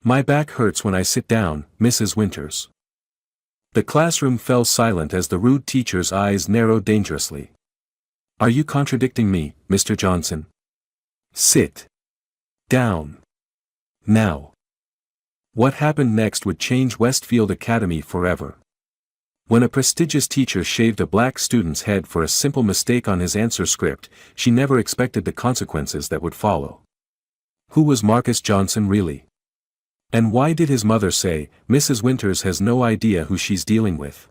My back hurts when I sit down, Mrs. Winters. The classroom fell silent as the rude teacher's eyes narrowed dangerously. Are you contradicting me, Mr. Johnson? Sit down. Now. What happened next would change Westfield Academy forever. When a prestigious teacher shaved a black student's head for a simple mistake on his answer script, she never expected the consequences that would follow. Who was Marcus Johnson really? And why did his mother say, Mrs. Winters has no idea who she's dealing with?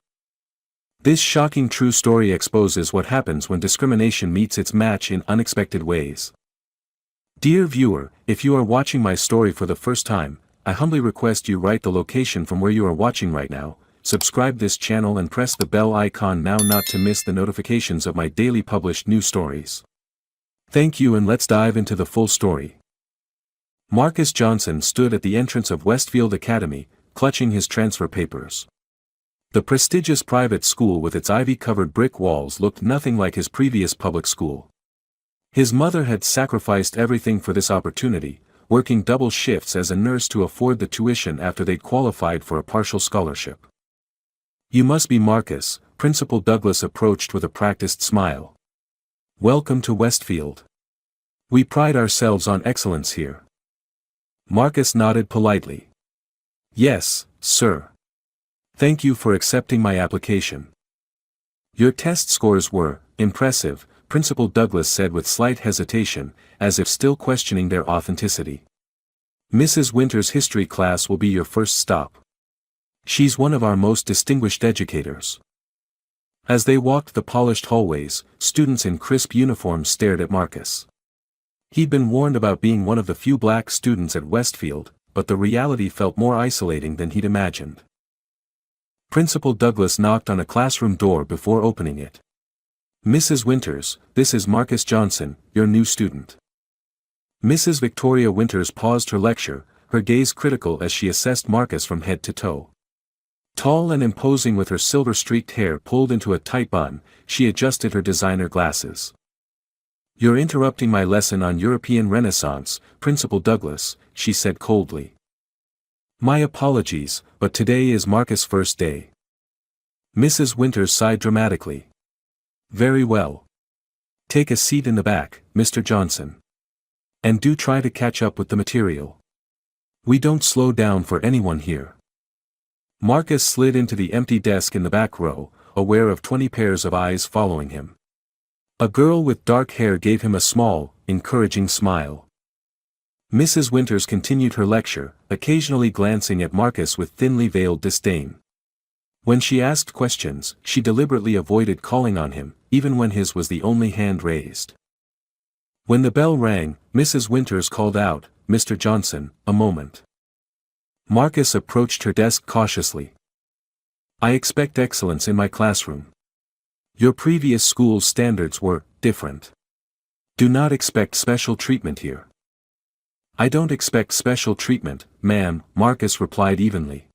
This shocking true story exposes what happens when discrimination meets its match in unexpected ways. Dear viewer, if you are watching my story for the first time, I humbly request you write the location from where you are watching right now, subscribe this channel and press the bell icon now not to miss the notifications of my daily published new stories. Thank you, and let's dive into the full story. Marcus Johnson stood at the entrance of Westfield Academy, clutching his transfer papers. The prestigious private school with its ivy-covered brick walls looked nothing like his previous public school. His mother had sacrificed everything for this opportunity, working double shifts as a nurse to afford the tuition after they'd qualified for a partial scholarship. You must be Marcus, Principal Douglas approached with a practiced smile. Welcome to Westfield. We pride ourselves on excellence here. Marcus nodded politely. Yes, sir. Thank you for accepting my application. Your test scores were impressive, Principal Douglas said with slight hesitation, as if still questioning their authenticity. Mrs. Winters' history class will be your first stop. She's one of our most distinguished educators. As they walked the polished hallways, students in crisp uniforms stared at Marcus. He'd been warned about being one of the few black students at Westfield, but the reality felt more isolating than he'd imagined. Principal Douglas knocked on a classroom door before opening it. Mrs. Winters, this is Marcus Johnson, your new student. Mrs. Victoria Winters paused her lecture, her gaze critical as she assessed Marcus from head to toe. Tall and imposing with her silver-streaked hair pulled into a tight bun, she adjusted her designer glasses. You're interrupting my lesson on European Renaissance, Principal Douglas, she said coldly. My apologies, but today is Marcus' first day. Mrs. Winters sighed dramatically. Very well. Take a seat in the back, Mr. Johnson. And do try to catch up with the material. We don't slow down for anyone here. Marcus slid into the empty desk in the back row, aware of 20 pairs of eyes following him. A girl with dark hair gave him a small, encouraging smile. Mrs. Winters continued her lecture, occasionally glancing at Marcus with thinly veiled disdain. When she asked questions, she deliberately avoided calling on him, even when his was the only hand raised. When the bell rang, Mrs. Winters called out, Mr. Johnson, a moment. Marcus approached her desk cautiously. I expect excellence in my classroom. Your previous school's standards were different. Do not expect special treatment here. I don't expect special treatment, ma'am, Marcus replied evenly.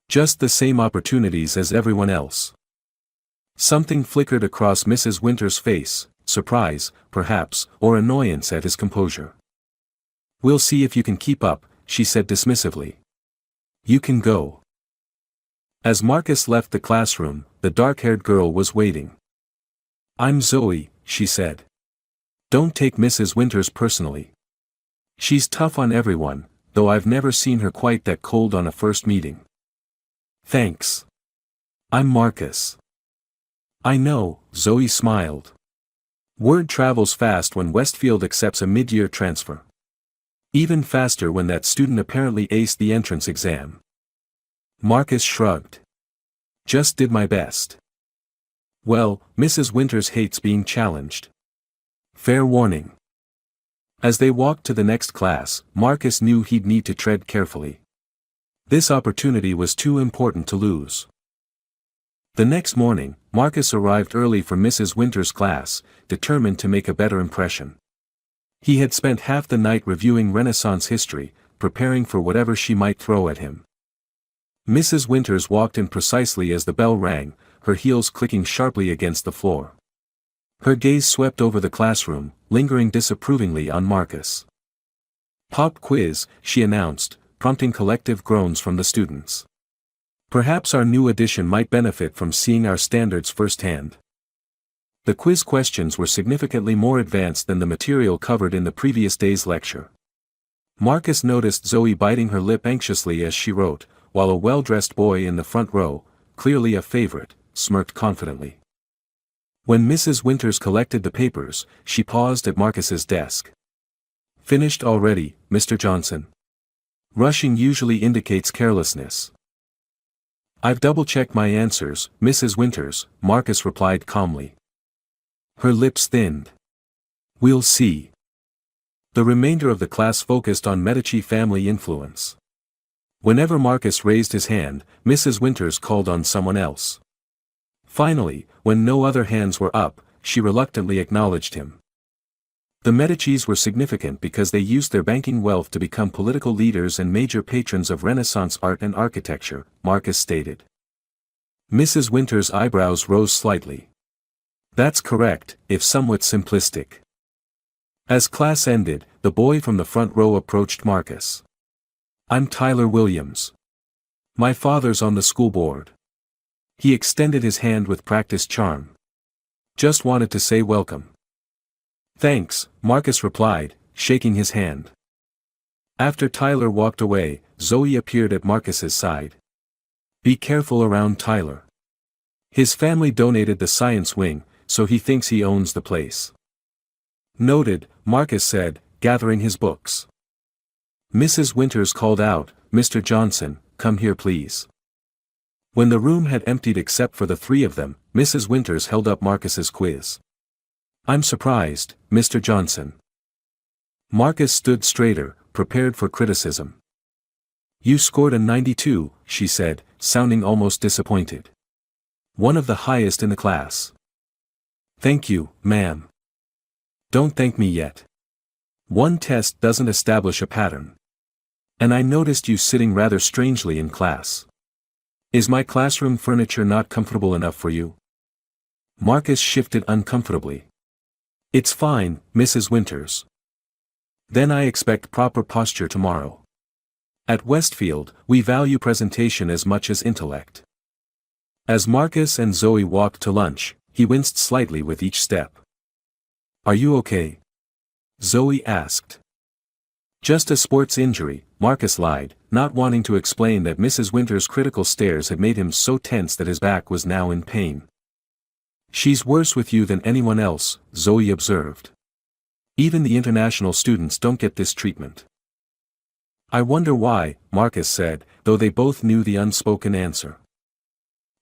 Just the same opportunities as everyone else. Something flickered across Mrs. Winters' face, surprise, perhaps, or annoyance at his composure. We'll see if you can keep up, she said dismissively. You can go. As Marcus left the classroom, the dark-haired girl was waiting. I'm Zoe, she said. Don't take Mrs. Winters personally. She's tough on everyone, though I've never seen her quite that cold on a first meeting. Thanks. I'm Marcus. I know, Zoe smiled. Word travels fast when Westfield accepts a mid-year transfer. Even faster when that student apparently aced the entrance exam. Marcus shrugged. Just did my best. Well, Mrs. Winters hates being challenged. Fair warning. As they walked to the next class, Marcus knew he'd need to tread carefully. This opportunity was too important to lose. The next morning, Marcus arrived early for Mrs. Winters' class, determined to make a better impression. He had spent half the night reviewing Renaissance history, preparing for whatever she might throw at him. Mrs. Winters walked in precisely as the bell rang, her heels clicking sharply against the floor. Her gaze swept over the classroom, lingering disapprovingly on Marcus. Pop quiz, she announced, prompting collective groans from the students. Perhaps our new edition might benefit from seeing our standards firsthand. The quiz questions were significantly more advanced than the material covered in the previous day's lecture. Marcus noticed Zoe biting her lip anxiously as she wrote, while a well-dressed boy in the front row, clearly a favorite, smirked confidently. When Mrs. Winters collected the papers, she paused at Marcus's desk. "Finished already, Mr. Johnson?" Rushing usually indicates carelessness. "I've double-checked my answers, Mrs. Winters," Marcus replied calmly. Her lips thinned. "We'll see." The remainder of the class focused on Medici family influence. Whenever Marcus raised his hand, Mrs. Winters called on someone else. Finally, when no other hands were up, she reluctantly acknowledged him. The Medicis were significant because they used their banking wealth to become political leaders and major patrons of Renaissance art and architecture, Marcus stated. Mrs. Winters' eyebrows rose slightly. "That's correct, if somewhat simplistic." As class ended, the boy from the front row approached Marcus. "I'm Tyler Williams. My father's on the school board." He extended his hand with practiced charm. "Just wanted to say welcome." "Thanks," Marcus replied, shaking his hand. After Tyler walked away, Zoe appeared at Marcus's side. "Be careful around Tyler. His family donated the science wing, so he thinks he owns the place." "Noted," Marcus said, gathering his books. Mrs. Winters called out, "Mr. Johnson, come here please." When the room had emptied except for the three of them, Mrs. Winters held up Marcus's quiz. "I'm surprised, Mr. Johnson." Marcus stood straighter, prepared for criticism. "You scored a 92, she said, sounding almost disappointed. "One of the highest in the class." "Thank you, ma'am." "Don't thank me yet. One test doesn't establish a pattern. And I noticed you sitting rather strangely in class. Is my classroom furniture not comfortable enough for you?" Marcus shifted uncomfortably. "It's fine, Mrs. Winters." "Then I expect proper posture tomorrow. At Westfield, we value presentation as much as intellect." As Marcus and Zoe walked to lunch, he winced slightly with each step. "Are you okay?" Zoe asked. "Just a sports injury," Marcus lied, not wanting to explain that Mrs. Winters' critical stares had made him so tense that his back was now in pain. "She's worse with you than anyone else," Zoe observed. "Even the international students don't get this treatment." "I wonder why," Marcus said, though they both knew the unspoken answer.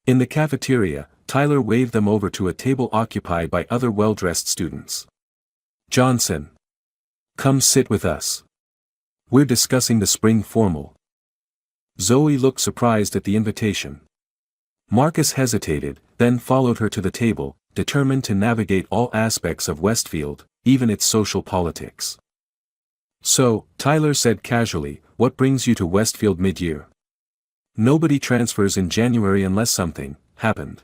In the cafeteria, Tyler waved them over to a table occupied by other well-dressed students. "Johnson. Come sit with us. We're discussing the spring formal." Zoe looked surprised at the invitation. Marcus hesitated, then followed her to the table, determined to navigate all aspects of Westfield, even its social politics. "So," Tyler said casually, "what brings you to Westfield mid-year?" "Nobody transfers in January unless something happened."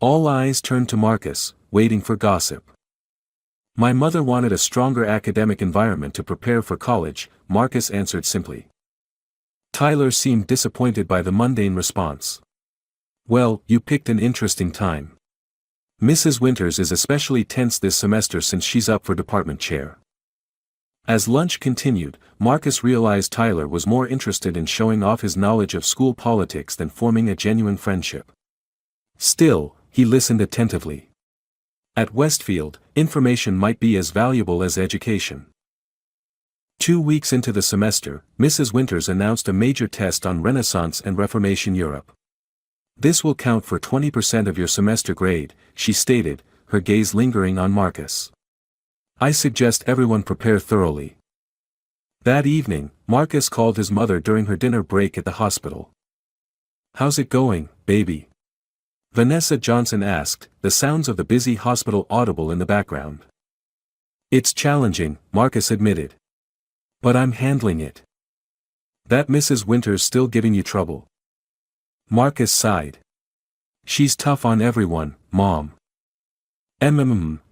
All eyes turned to Marcus, waiting for gossip. "My mother wanted a stronger academic environment to prepare for college," Marcus answered simply. Tyler seemed disappointed by the mundane response. "Well, you picked an interesting time. Mrs. Winters is especially tense this semester since she's up for department chair." As lunch continued, Marcus realized Tyler was more interested in showing off his knowledge of school politics than forming a genuine friendship. Still, he listened attentively. At Westfield, information might be as valuable as education. 2 weeks into the semester, Mrs. Winters announced a major test on Renaissance and Reformation Europe. "This will count for 20% of your semester grade," she stated, her gaze lingering on Marcus. "I suggest everyone prepare thoroughly." That evening, Marcus called his mother during her dinner break at the hospital. "How's it going, baby?" Vanessa Johnson asked, the sounds of the busy hospital audible in the background. "It's challenging," Marcus admitted. "But I'm handling it." "That Mrs. Winters still giving you trouble?" Marcus sighed. "She's tough on everyone, Mom."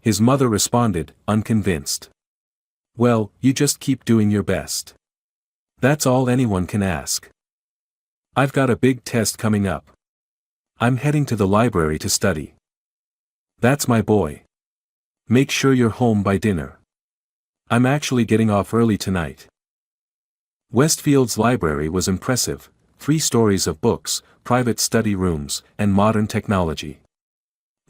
His mother responded, unconvinced. "Well, you just keep doing your best. That's all anyone can ask. I've got a big test coming up. I'm heading to the library to study. That's my boy. Make sure you're home by dinner. I'm actually getting off early tonight. Westfield's library was impressive, 3 stories of books, private study rooms, and modern technology.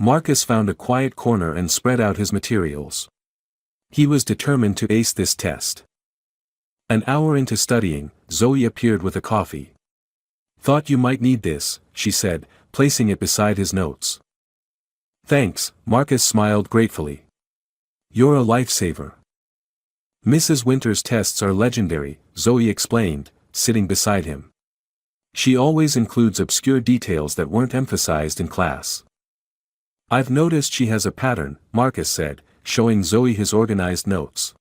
Marcus found a quiet corner and spread out his materials. He was determined to ace this test. An hour into studying, Zoe appeared with a coffee. Thought you might need this, she said, placing it beside his notes. Thanks, Marcus smiled gratefully. You're a lifesaver. Mrs. Winters' tests are legendary, Zoe explained, sitting beside him. She always includes obscure details that weren't emphasized in class. I've noticed she has a pattern, Marcus said, showing Zoe his organized notes.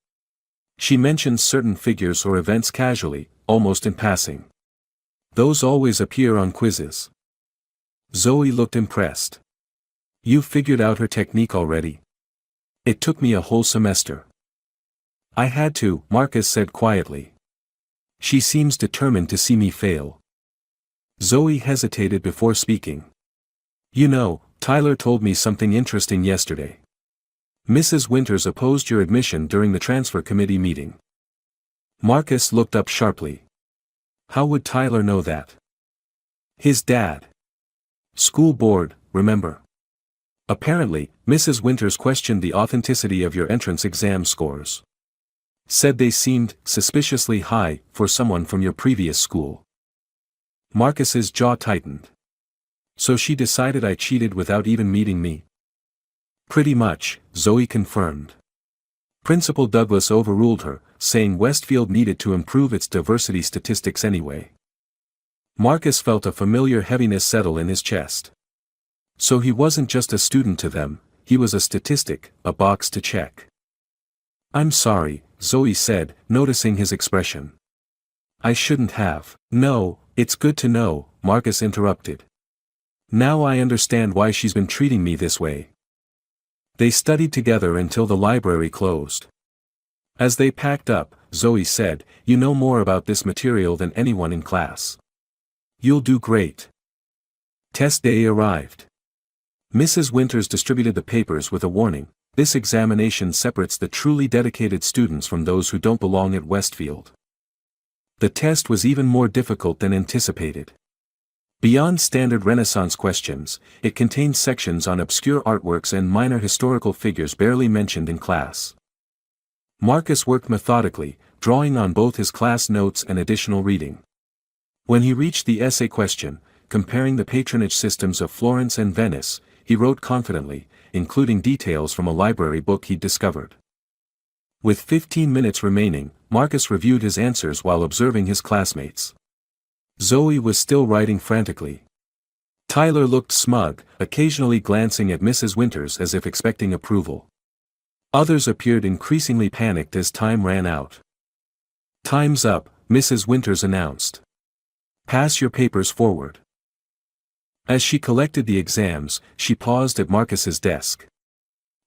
She mentions certain figures or events casually, almost in passing. Those always appear on quizzes. Zoe looked impressed. You've figured out her technique already? It took me a whole semester. I had to, Marcus said quietly. She seems determined to see me fail. Zoe hesitated before speaking. You know, Tyler told me something interesting yesterday. Mrs. Winters opposed your admission during the transfer committee meeting. Marcus looked up sharply. How would Tyler know that? His dad. School board, remember? Apparently, Mrs. Winters questioned the authenticity of your entrance exam scores. Said they seemed suspiciously high for someone from your previous school. Marcus's jaw tightened. So she decided I cheated without even meeting me? Pretty much, Zoe confirmed. Principal Douglas overruled her, saying Westfield needed to improve its diversity statistics anyway. Marcus felt a familiar heaviness settle in his chest. So he wasn't just a student to them, he was a statistic, a box to check. I'm sorry, Zoe said, noticing his expression. I shouldn't have. No, it's good to know, Marcus interrupted. Now I understand why she's been treating me this way. They studied together until the library closed. As they packed up, Zoe said, You know more about this material than anyone in class. You'll do great. Test day arrived. Mrs. Winters distributed the papers with a warning. This examination separates the truly dedicated students from those who don't belong at Westfield. The test was even more difficult than anticipated. Beyond standard Renaissance questions, it contained sections on obscure artworks and minor historical figures barely mentioned in class. Marcus worked methodically, drawing on both his class notes and additional reading. When he reached the essay question, comparing the patronage systems of Florence and Venice, he wrote confidently, including details from a library book he'd discovered. With 15 minutes remaining, Marcus reviewed his answers while observing his classmates. Zoe was still writing frantically. Tyler looked smug, occasionally glancing at Mrs. Winters as if expecting approval. Others appeared increasingly panicked as time ran out. Time's up, Mrs. Winters announced. Pass your papers forward. As she collected the exams, she paused at Marcus's desk.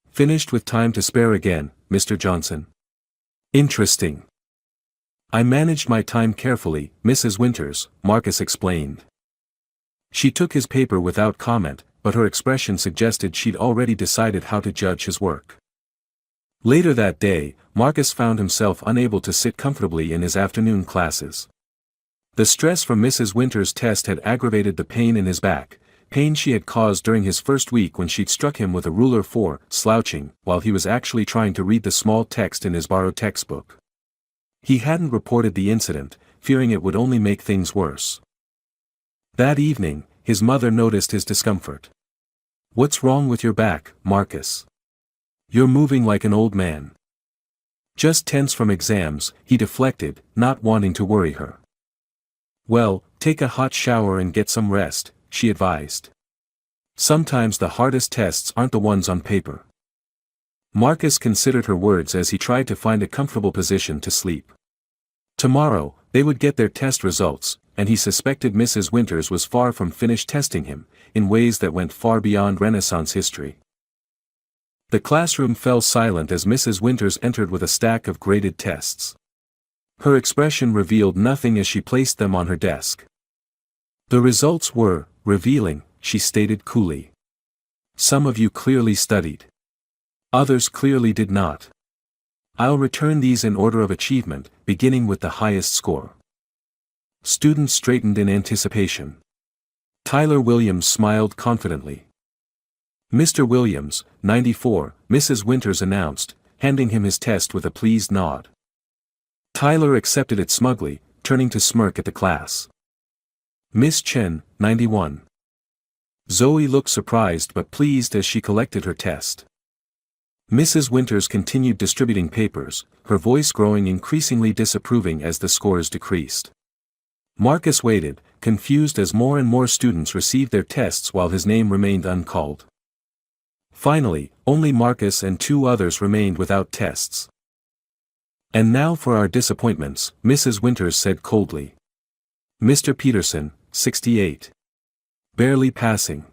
Finished with time to spare again, Mr. Johnson. Interesting. I managed my time carefully, Mrs. Winters, Marcus explained. She took his paper without comment, but her expression suggested she'd already decided how to judge his work. Later that day, Marcus found himself unable to sit comfortably in his afternoon classes. The stress from Mrs. Winters' test had aggravated the pain in his back, pain she had caused during his first week when she'd struck him with a ruler for slouching while he was actually trying to read the small text in his borrowed textbook. He hadn't reported the incident, fearing it would only make things worse. That evening, his mother noticed his discomfort. What's wrong with your back, Marcus? You're moving like an old man. Just tense from exams, he deflected, not wanting to worry her. Well, take a hot shower and get some rest, she advised. Sometimes the hardest tests aren't the ones on paper. Marcus considered her words as he tried to find a comfortable position to sleep. Tomorrow, they would get their test results, and he suspected Mrs. Winters was far from finished testing him, in ways that went far beyond Renaissance history. The classroom fell silent as Mrs. Winters entered with a stack of graded tests. Her expression revealed nothing as she placed them on her desk. The results were revealing, she stated coolly. Some of you clearly studied. Others clearly did not. I'll return these in order of achievement, beginning with the highest score. Students straightened in anticipation. Tyler Williams smiled confidently. Mr. Williams, 94, Mrs. Winters announced, handing him his test with a pleased nod. Tyler accepted it smugly, turning to smirk at the class. Miss Chen, 91. Zoe looked surprised but pleased as she collected her test. Mrs. Winters continued distributing papers, her voice growing increasingly disapproving as the scores decreased. Marcus waited, confused as more and more students received their tests while his name remained uncalled. Finally, only Marcus and 2 others remained without tests. And now for our disappointments, Mrs. Winters said coldly. Mr. Peterson, 68. Barely passing.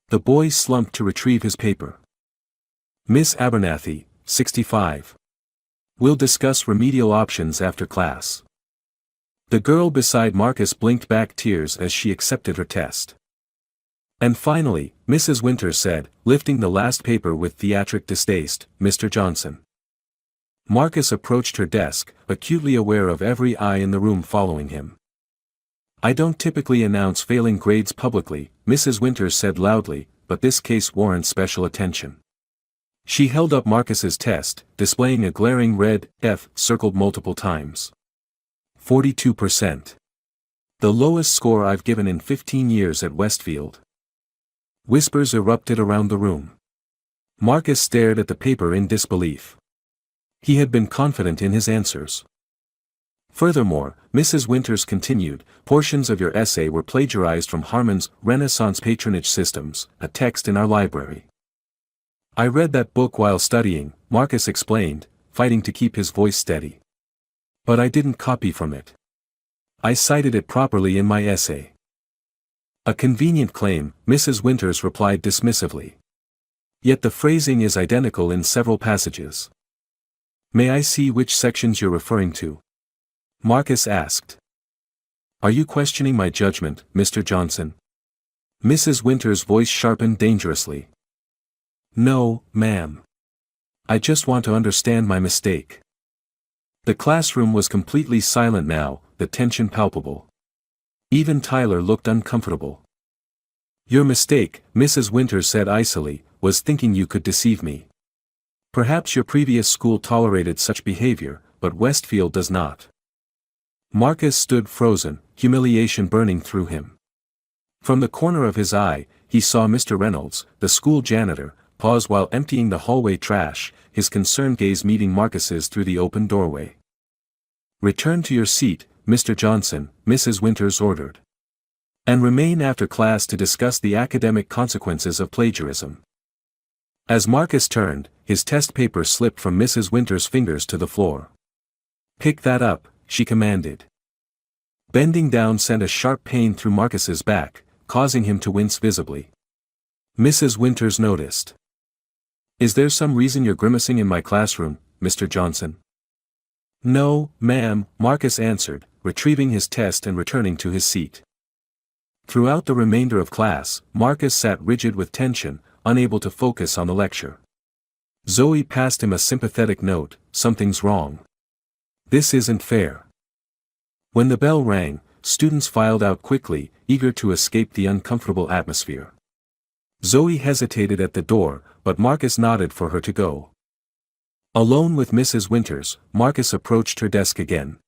The boy slumped to retrieve his paper. Miss Abernathy, 65. We'll discuss remedial options after class. The girl beside Marcus blinked back tears as she accepted her test. And finally, Mrs. Winters said, lifting the last paper with theatric distaste, Mr. Johnson. Marcus approached her desk, acutely aware of every eye in the room following him. I don't typically announce failing grades publicly, Mrs. Winters said loudly, but this case warrants special attention. She held up Marcus's test, displaying a glaring red F circled multiple times. 42%. The lowest score I've given in 15 years at Westfield. Whispers erupted around the room. Marcus stared at the paper in disbelief. He had been confident in his answers. Furthermore, Mrs. Winters continued, portions of your essay were plagiarized from Harman's Renaissance Patronage Systems, a text in our library. I read that book while studying, Marcus explained, fighting to keep his voice steady. But I didn't copy from it. I cited it properly in my essay. A convenient claim, Mrs. Winters replied dismissively. Yet the phrasing is identical in several passages. May I see which sections you're referring to? Marcus asked. Are you questioning my judgment, Mr. Johnson? Mrs. Winters' voice sharpened dangerously. No, ma'am. I just want to understand my mistake. The classroom was completely silent now, the tension palpable. Even Tyler looked uncomfortable. Your mistake, Mrs. Winters said icily, was thinking you could deceive me. Perhaps your previous school tolerated such behavior, but Westfield does not. Marcus stood frozen, humiliation burning through him. From the corner of his eye, he saw Mr. Reynolds, the school janitor, pause while emptying the hallway trash, his concerned gaze meeting Marcus's through the open doorway. Return to your seat, Mr. Johnson, Mrs. Winters ordered. And remain after class to discuss the academic consequences of plagiarism. As Marcus turned, his test paper slipped from Mrs. Winters' fingers to the floor. Pick that up, she commanded. Bending down sent a sharp pain through Marcus's back, causing him to wince visibly. Mrs. Winters noticed. Is there some reason you're grimacing in my classroom, Mr. Johnson? No, ma'am, Marcus answered, retrieving his test and returning to his seat. Throughout the remainder of class, Marcus sat rigid with tension, unable to focus on the lecture. Zoe passed him a sympathetic note, something's wrong. This isn't fair. When the bell rang, students filed out quickly, eager to escape the uncomfortable atmosphere. Zoe hesitated at the door, but Marcus nodded for her to go. Alone with Mrs. Winters, Marcus approached her desk again.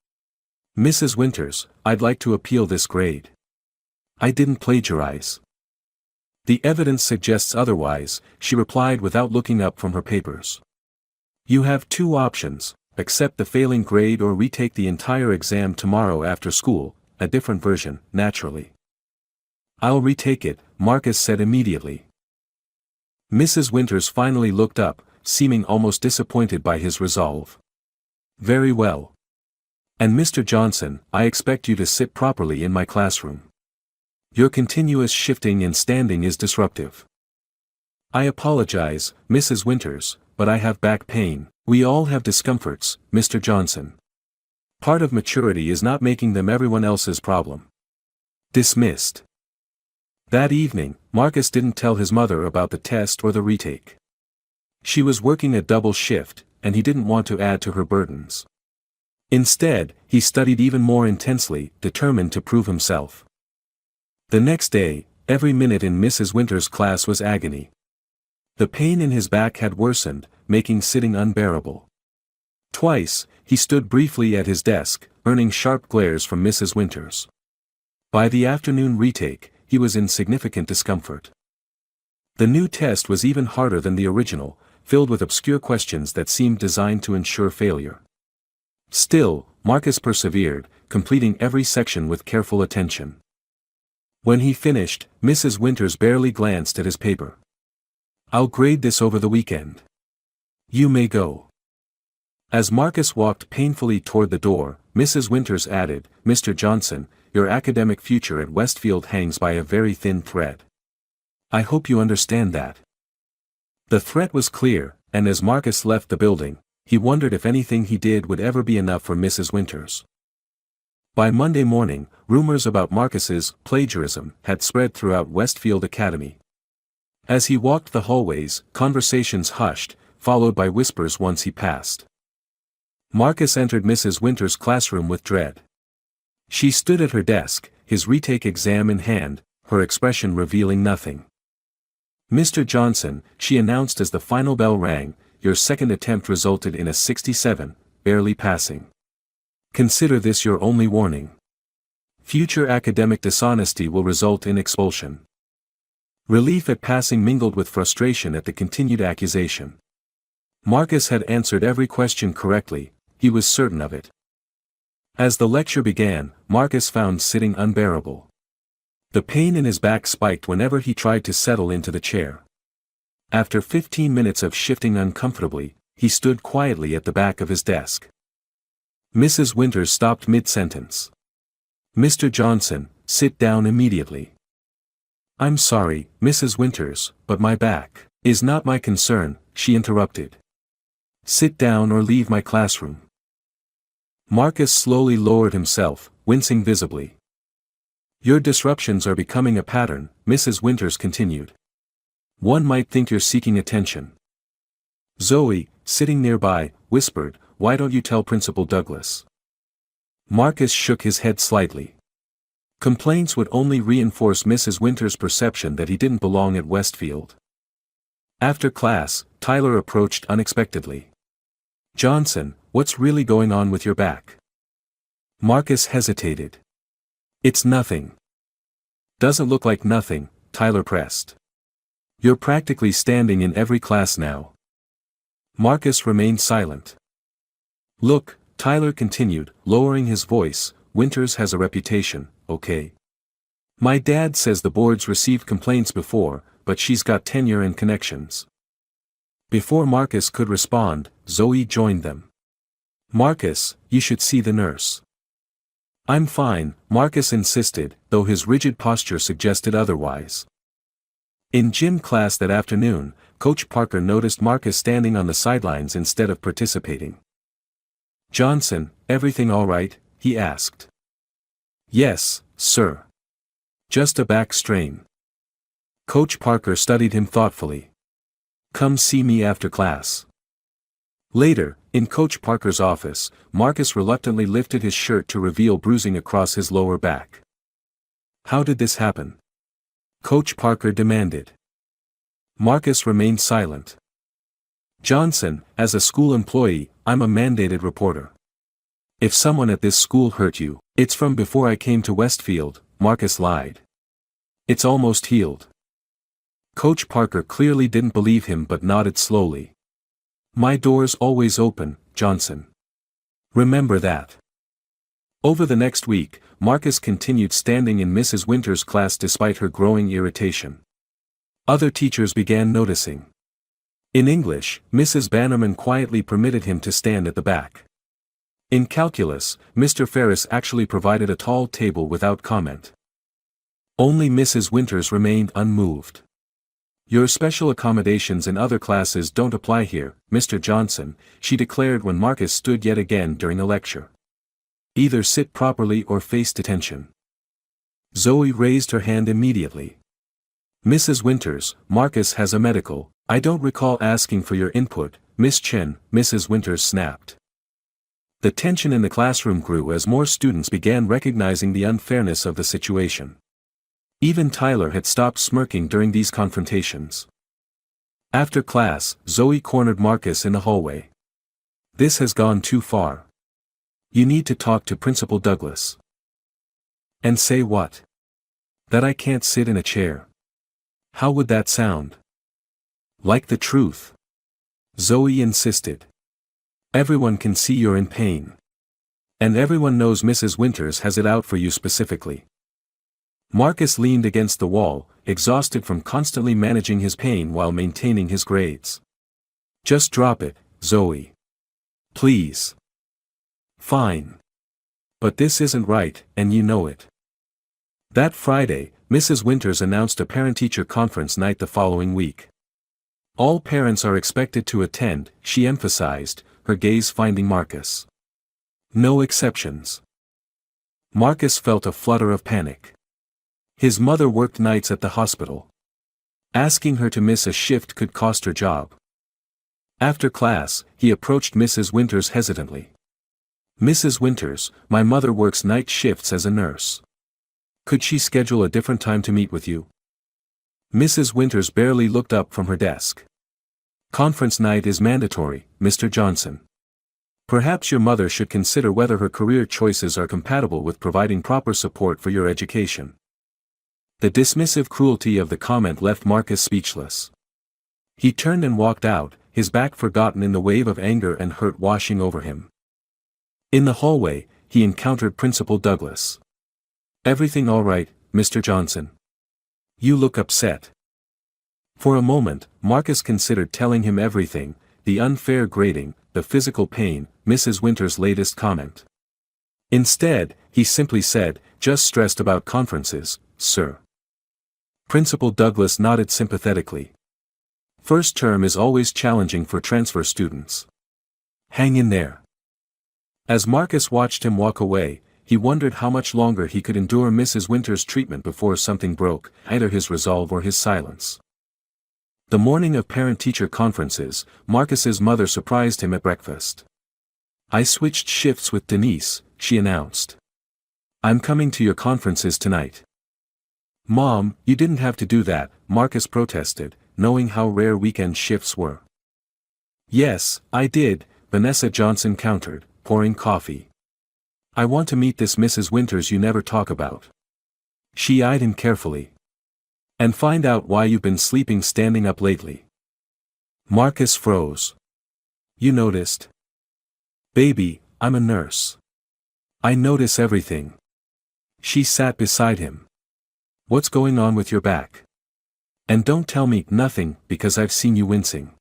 Mrs. Winters, I'd like to appeal this grade. I didn't plagiarize. The evidence suggests otherwise, she replied without looking up from her papers. You have 2 options, accept the failing grade or retake the entire exam tomorrow after school, a different version, naturally. I'll retake it, Marcus said immediately. Mrs. Winters finally looked up, seeming almost disappointed by his resolve. Very well. And Mr. Johnson, I expect you to sit properly in my classroom. Your continuous shifting and standing is disruptive. I apologize, Mrs. Winters, but I have back pain. We all have discomforts, Mr. Johnson. Part of maturity is not making them everyone else's problem. Dismissed. That evening, Marcus didn't tell his mother about the test or the retake. She was working a double shift, and he didn't want to add to her burdens. Instead, he studied even more intensely, determined to prove himself. The next day, every minute in Mrs. Winters' class was agony. The pain in his back had worsened, making sitting unbearable. Twice, he stood briefly at his desk, earning sharp glares from Mrs. Winters. By the afternoon retake, he was in significant discomfort. The new test was even harder than the original, filled with obscure questions that seemed designed to ensure failure. Still, Marcus persevered, completing every section with careful attention. When he finished, Mrs. Winters barely glanced at his paper. "I'll grade this over the weekend. You may go." As Marcus walked painfully toward the door, Mrs. Winters added, "Mr. Johnson, your academic future at Westfield hangs by a very thin thread. I hope you understand that." The threat was clear, and as Marcus left the building, he wondered if anything he did would ever be enough for Mrs. Winters. By Monday morning, rumors about Marcus's plagiarism had spread throughout Westfield Academy. As he walked the hallways, conversations hushed, followed by whispers once he passed. Marcus entered Mrs. Winters' classroom with dread. She stood at her desk, his retake exam in hand, her expression revealing nothing. "Mr. Johnson," she announced as the final bell rang, "your second attempt resulted in a 67, barely passing. Consider this your only warning. Future academic dishonesty will result in expulsion." Relief at passing mingled with frustration at the continued accusation. Marcus had answered every question correctly, he was certain of it. As the lecture began, Marcus found sitting unbearable. The pain in his back spiked whenever he tried to settle into the chair. After 15 minutes of shifting uncomfortably, he stood quietly at the back of his desk. Mrs. Winters stopped mid-sentence. "Mr. Johnson, sit down immediately." "I'm sorry, Mrs. Winters, but my back is not my concern," she interrupted. "Sit down or leave my classroom." Marcus slowly lowered himself, wincing visibly. "Your disruptions are becoming a pattern," Mrs. Winters continued. "One might think you're seeking attention." Zoe, sitting nearby, whispered, "Why don't you tell Principal Douglas?" Marcus shook his head slightly. Complaints would only reinforce Mrs. Winters' perception that he didn't belong at Westfield. After class, Tyler approached unexpectedly. "Johnson, what's really going on with your back?" Marcus hesitated. "It's nothing." "Doesn't look like nothing," Tyler pressed. "You're practically standing in every class now." Marcus remained silent. "Look," Tyler continued, lowering his voice, "Winters has a reputation, okay? My dad says the board's received complaints before, but she's got tenure and connections." Before Marcus could respond, Zoe joined them. "Marcus, you should see the nurse." "I'm fine," Marcus insisted, though his rigid posture suggested otherwise. In gym class that afternoon, Coach Parker noticed Marcus standing on the sidelines instead of participating. "Johnson, everything all right?" he asked. "Yes, sir. Just a back strain." Coach Parker studied him thoughtfully. "Come see me after class." Later, in Coach Parker's office, Marcus reluctantly lifted his shirt to reveal bruising across his lower back. "How did this happen?" Coach Parker demanded. Marcus remained silent. "Johnson, as a school employee, I'm a mandated reporter. If someone at this school hurt you, it's from before I came to Westfield," Marcus lied. "It's almost healed." Coach Parker clearly didn't believe him but nodded slowly. "My door's always open, Johnson. Remember that." Over the next week, Marcus continued standing in Mrs. Winters' class despite her growing irritation. Other teachers began noticing. In English, Mrs. Bannerman quietly permitted him to stand at the back. In calculus, Mr. Ferris actually provided a tall table without comment. Only Mrs. Winters remained unmoved. "Your special accommodations in other classes don't apply here, Mr. Johnson," she declared when Marcus stood yet again during a lecture. Either sit properly or face detention. Zoe raised her hand immediately. Mrs. Winters, Marcus has a medical. I don't recall asking for your input, Miss Chen, Mrs. Winters snapped. The tension in the classroom grew as more students began recognizing the unfairness of the situation. Even Tyler had stopped smirking during these confrontations. After class, Zoe cornered Marcus in the hallway. This has gone too far. You need to talk to Principal Douglas. And say what? That I can't sit in a chair. How would that sound? Like the truth. Zoe insisted. Everyone can see you're in pain. And everyone knows Mrs. Winters has it out for you specifically. Marcus leaned against the wall, exhausted from constantly managing his pain while maintaining his grades. Just drop it, Zoe. Please. Fine. But this isn't right, and you know it. That Friday, Mrs. Winters announced a parent-teacher conference night the following week. All parents are expected to attend, she emphasized, her gaze finding Marcus. No exceptions. Marcus felt a flutter of panic. His mother worked nights at the hospital. Asking her to miss a shift could cost her job. After class, he approached Mrs. Winters hesitantly. Mrs. Winters, my mother works night shifts as a nurse. Could she schedule a different time to meet with you? Mrs. Winters barely looked up from her desk. Conference night is mandatory, Mr. Johnson. Perhaps your mother should consider whether her career choices are compatible with providing proper support for your education. The dismissive cruelty of the comment left Marcus speechless. He turned and walked out, his back forgotten in the wave of anger and hurt washing over him. In the hallway, he encountered Principal Douglas. Everything all right, Mr. Johnson? You look upset. For a moment, Marcus considered telling him everything, the unfair grading, the physical pain, Mrs. Winters' latest comment. Instead, he simply said, just stressed about conferences, sir. Principal Douglas nodded sympathetically. First term is always challenging for transfer students. Hang in there. As Marcus watched him walk away, he wondered how much longer he could endure Mrs. Winters' treatment before something broke, either his resolve or his silence. The morning of parent-teacher conferences, Marcus's mother surprised him at breakfast. I switched shifts with Denise, she announced. I'm coming to your conferences tonight. Mom, you didn't have to do that, Marcus protested, knowing how rare weekend shifts were. Yes, I did, Vanessa Johnson countered, pouring coffee. I want to meet this Mrs. Winters you never talk about. She eyed him carefully. And find out why you've been sleeping standing up lately. Marcus froze. You noticed? Baby, I'm a nurse. I notice everything. She sat beside him. What's going on with your back? And don't tell me nothing, because I've seen you wincing.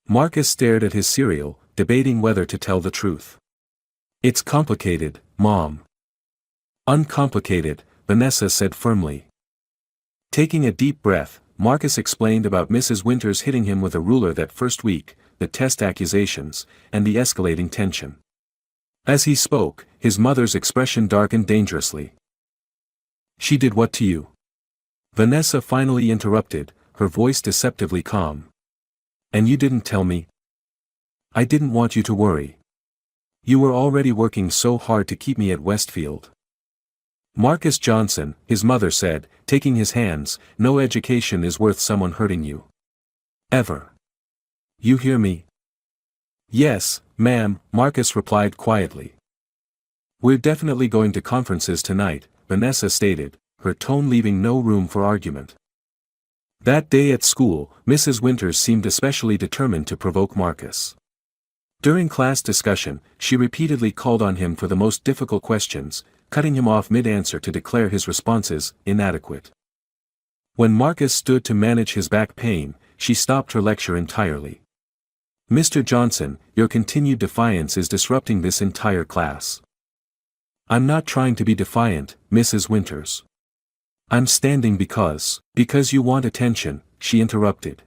Marcus stared at his cereal, debating whether to tell the truth. It's complicated, Mom. Uncomplicated, Vanessa said firmly. Taking a deep breath, Marcus explained about Mrs. Winters hitting him with a ruler that first week, the test accusations, and the escalating tension. As he spoke, his mother's expression darkened dangerously. She did what to you? Vanessa finally interrupted, her voice deceptively calm. And you didn't tell me? I didn't want you to worry. You were already working so hard to keep me at Westfield. Marcus Johnson, his mother said, taking his hands, no education is worth someone hurting you. Ever. You hear me? Yes, ma'am, Marcus replied quietly. We're definitely going to conferences tonight, Vanessa stated, her tone leaving no room for argument. That day at school, Mrs. Winters seemed especially determined to provoke Marcus. During class discussion, she repeatedly called on him for the most difficult questions, cutting him off mid-answer to declare his responses inadequate. When Marcus stood to manage his back pain, she stopped her lecture entirely. Mr. Johnson, your continued defiance is disrupting this entire class. I'm not trying to be defiant, Mrs. Winters. I'm standing because you want attention, she interrupted.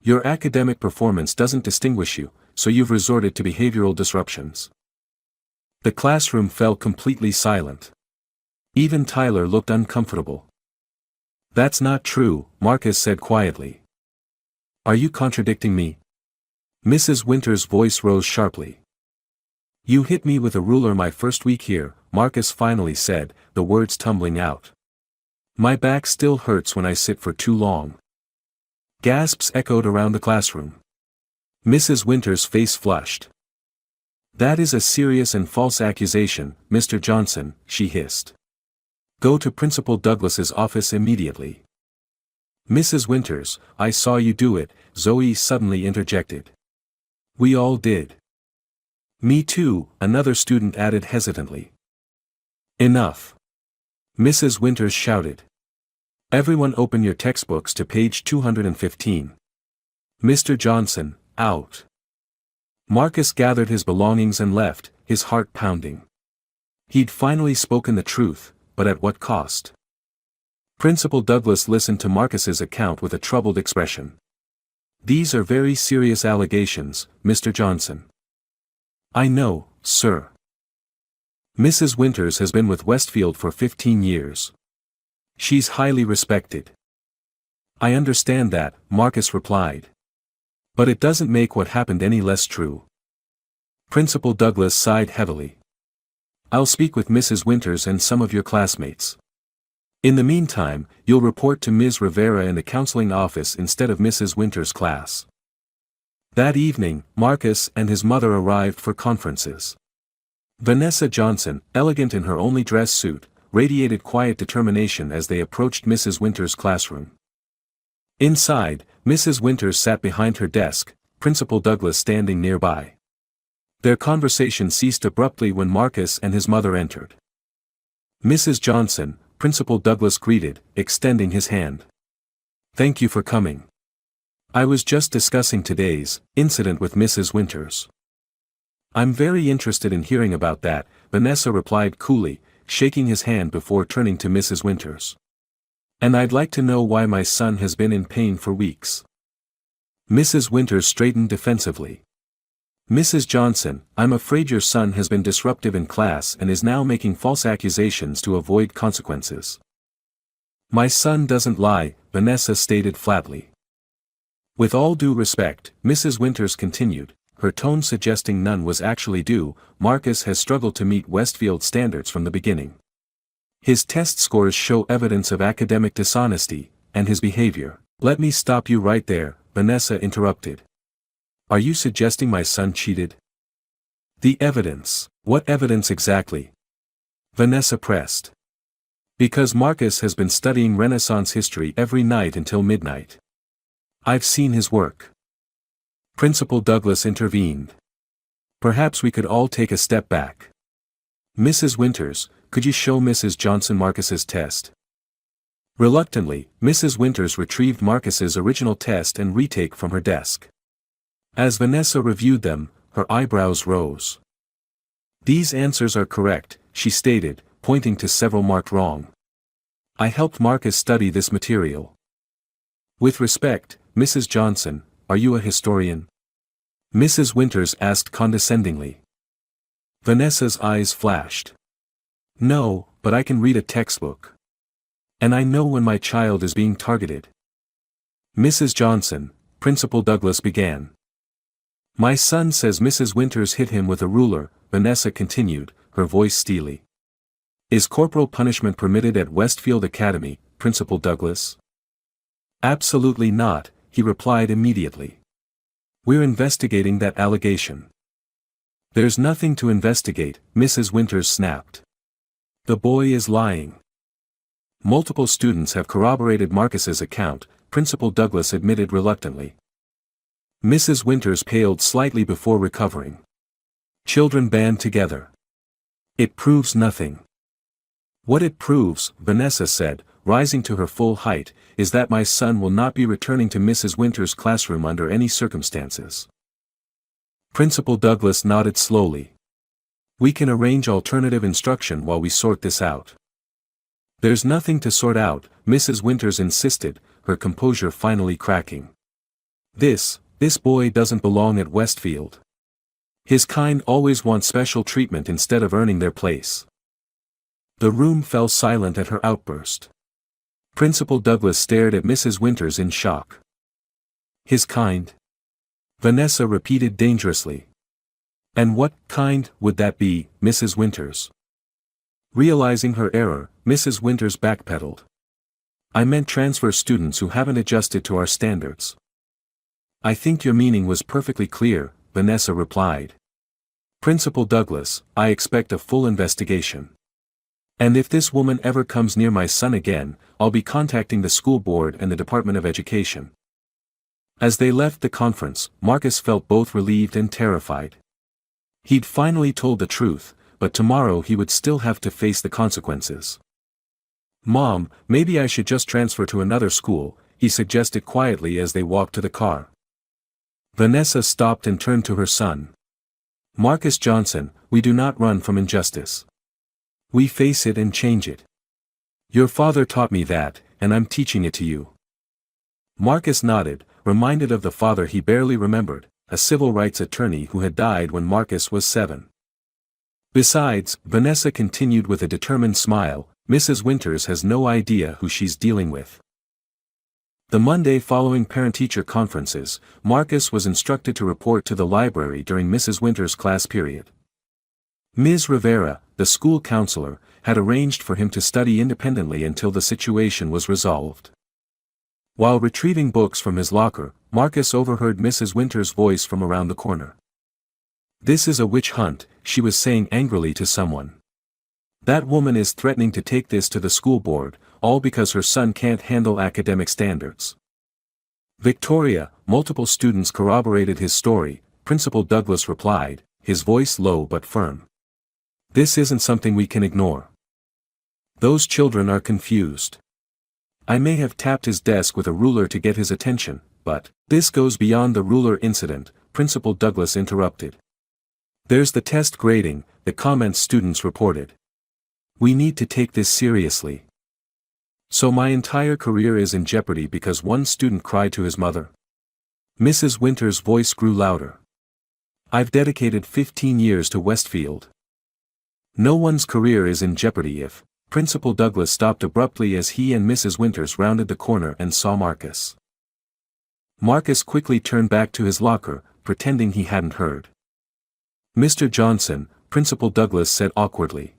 Your academic performance doesn't distinguish you, so you've resorted to behavioral disruptions. The classroom fell completely silent. Even Tyler looked uncomfortable. "That's not true," Marcus said quietly. "Are you contradicting me?" Mrs. Winters' voice rose sharply. "You hit me with a ruler my first week here," Marcus finally said, the words tumbling out. "My back still hurts when I sit for too long." Gasps echoed around the classroom. Mrs. Winters' face flushed. "That is a serious and false accusation, Mr. Johnson," she hissed. "Go to Principal Douglas's office immediately." "Mrs. Winters, I saw you do it," Zoe suddenly interjected. "We all did." "Me too," another student added hesitantly. "Enough!" Mrs. Winters shouted. "Everyone open your textbooks to page 215. Mr. Johnson, out." Marcus gathered his belongings and left, his heart pounding. He'd finally spoken the truth, but at what cost? Principal Douglas listened to Marcus's account with a troubled expression. "These are very serious allegations, Mr. Johnson." "I know, sir. Mrs. Winters has been with Westfield for 15 years. She's highly respected." "I understand that," Marcus replied. "But it doesn't make what happened any less true." Principal Douglas sighed heavily. "I'll speak with Mrs. Winters and some of your classmates. In the meantime, you'll report to Ms. Rivera in the counseling office instead of Mrs. Winters' class." That evening, Marcus and his mother arrived for conferences. Vanessa Johnson, elegant in her only dress suit, radiated quiet determination as they approached Mrs. Winters' classroom. Inside, Mrs. Winters sat behind her desk, Principal Douglas standing nearby. Their conversation ceased abruptly when Marcus and his mother entered. "Mrs. Johnson," Principal Douglas greeted, extending his hand. "Thank you for coming. I was just discussing today's incident with Mrs. Winters." "I'm very interested in hearing about that," Vanessa replied coolly, shaking his hand before turning to Mrs. Winters. "And I'd like to know why my son has been in pain for weeks." Mrs. Winters straightened defensively. "Mrs. Johnson, I'm afraid your son has been disruptive in class and is now making false accusations to avoid consequences." "My son doesn't lie," Vanessa stated flatly. "With all due respect," Mrs. Winters continued, her tone suggesting none was actually due, "Marcus has struggled to meet Westfield standards from the beginning. His test scores show evidence of academic dishonesty, and his behavior—" "Let me stop you right there," Vanessa interrupted. "Are you suggesting my son cheated?" "The evidence. What evidence exactly?" Vanessa pressed. "Because Marcus has been studying Renaissance history every night until midnight. I've seen his work." Principal Douglas intervened. "Perhaps we could all take a step back. Mrs. Winters, could you show Mrs. Johnson Marcus's test?" Reluctantly, Mrs. Winters retrieved Marcus's original test and retake from her desk. As Vanessa reviewed them, her eyebrows rose. "These answers are correct," she stated, pointing to several marked wrong. "I helped Marcus study this material." "With respect, Mrs. Johnson, are you a historian?" Mrs. Winters asked condescendingly. Vanessa's eyes flashed. "No, but I can read a textbook. And I know when my child is being targeted." "Mrs. Johnson," Principal Douglas began. "My son says Mrs. Winters hit him with a ruler," Vanessa continued, her voice steely. "Is corporal punishment permitted at Westfield Academy, Principal Douglas?" "Absolutely not," he replied immediately. "We're investigating that allegation." "There's nothing to investigate," Mrs. Winters snapped. "The boy is lying." "Multiple students have corroborated Marcus's account," Principal Douglas admitted reluctantly. Mrs. Winters paled slightly before recovering. "Children band together. It proves nothing." "What it proves," Vanessa said, rising to her full height, "is that my son will not be returning to Mrs. Winters' classroom under any circumstances." Principal Douglas nodded slowly. "We can arrange alternative instruction while we sort this out." "There's nothing to sort out," Mrs. Winters insisted, her composure finally cracking. This boy doesn't belong at Westfield. His kind always want special treatment instead of earning their place. The room fell silent at her outburst. Principal Douglas stared at Mrs. Winters in shock. His kind? Vanessa repeated dangerously. And what kind would that be, Mrs. Winters? Realizing her error, Mrs. Winters backpedaled. I meant transfer students who haven't adjusted to our standards. I think your meaning was perfectly clear, Vanessa replied. Principal Douglas, I expect a full investigation. And if this woman ever comes near my son again, I'll be contacting the school board and the Department of Education. As they left the conference, Marcus felt both relieved and terrified. He'd finally told the truth, but tomorrow he would still have to face the consequences. Mom, maybe I should just transfer to another school, he suggested quietly as they walked to the car. Vanessa stopped and turned to her son. Marcus Johnson, we do not run from injustice. We face it and change it. Your father taught me that, and I'm teaching it to you. Marcus nodded, reminded of the father he barely remembered, a civil rights attorney who had died when Marcus was 7. Besides, Vanessa continued with a determined smile, Mrs. Winters has no idea who she's dealing with. The Monday following parent-teacher conferences, Marcus was instructed to report to the library during Mrs. Winters' class period. Ms. Rivera, the school counselor, had arranged for him to study independently until the situation was resolved. While retrieving books from his locker, Marcus overheard Mrs. Winters' voice from around the corner. This is a witch hunt, she was saying angrily to someone. That woman is threatening to take this to the school board, all because her son can't handle academic standards. Victoria, multiple students corroborated his story, Principal Douglas replied, his voice low but firm. This isn't something we can ignore. Those children are confused. I may have tapped his desk with a ruler to get his attention, but this goes beyond the ruler incident, Principal Douglas interrupted. There's the test grading, the comments students reported. We need to take this seriously. So my entire career is in jeopardy because one student cried to his mother? Mrs. Winters' voice grew louder. I've dedicated 15 years to Westfield. No one's career is in jeopardy if... Principal Douglas stopped abruptly as he and Mrs. Winters rounded the corner and saw Marcus. Marcus quickly turned back to his locker, pretending he hadn't heard. Mr. Johnson, Principal Douglas said awkwardly.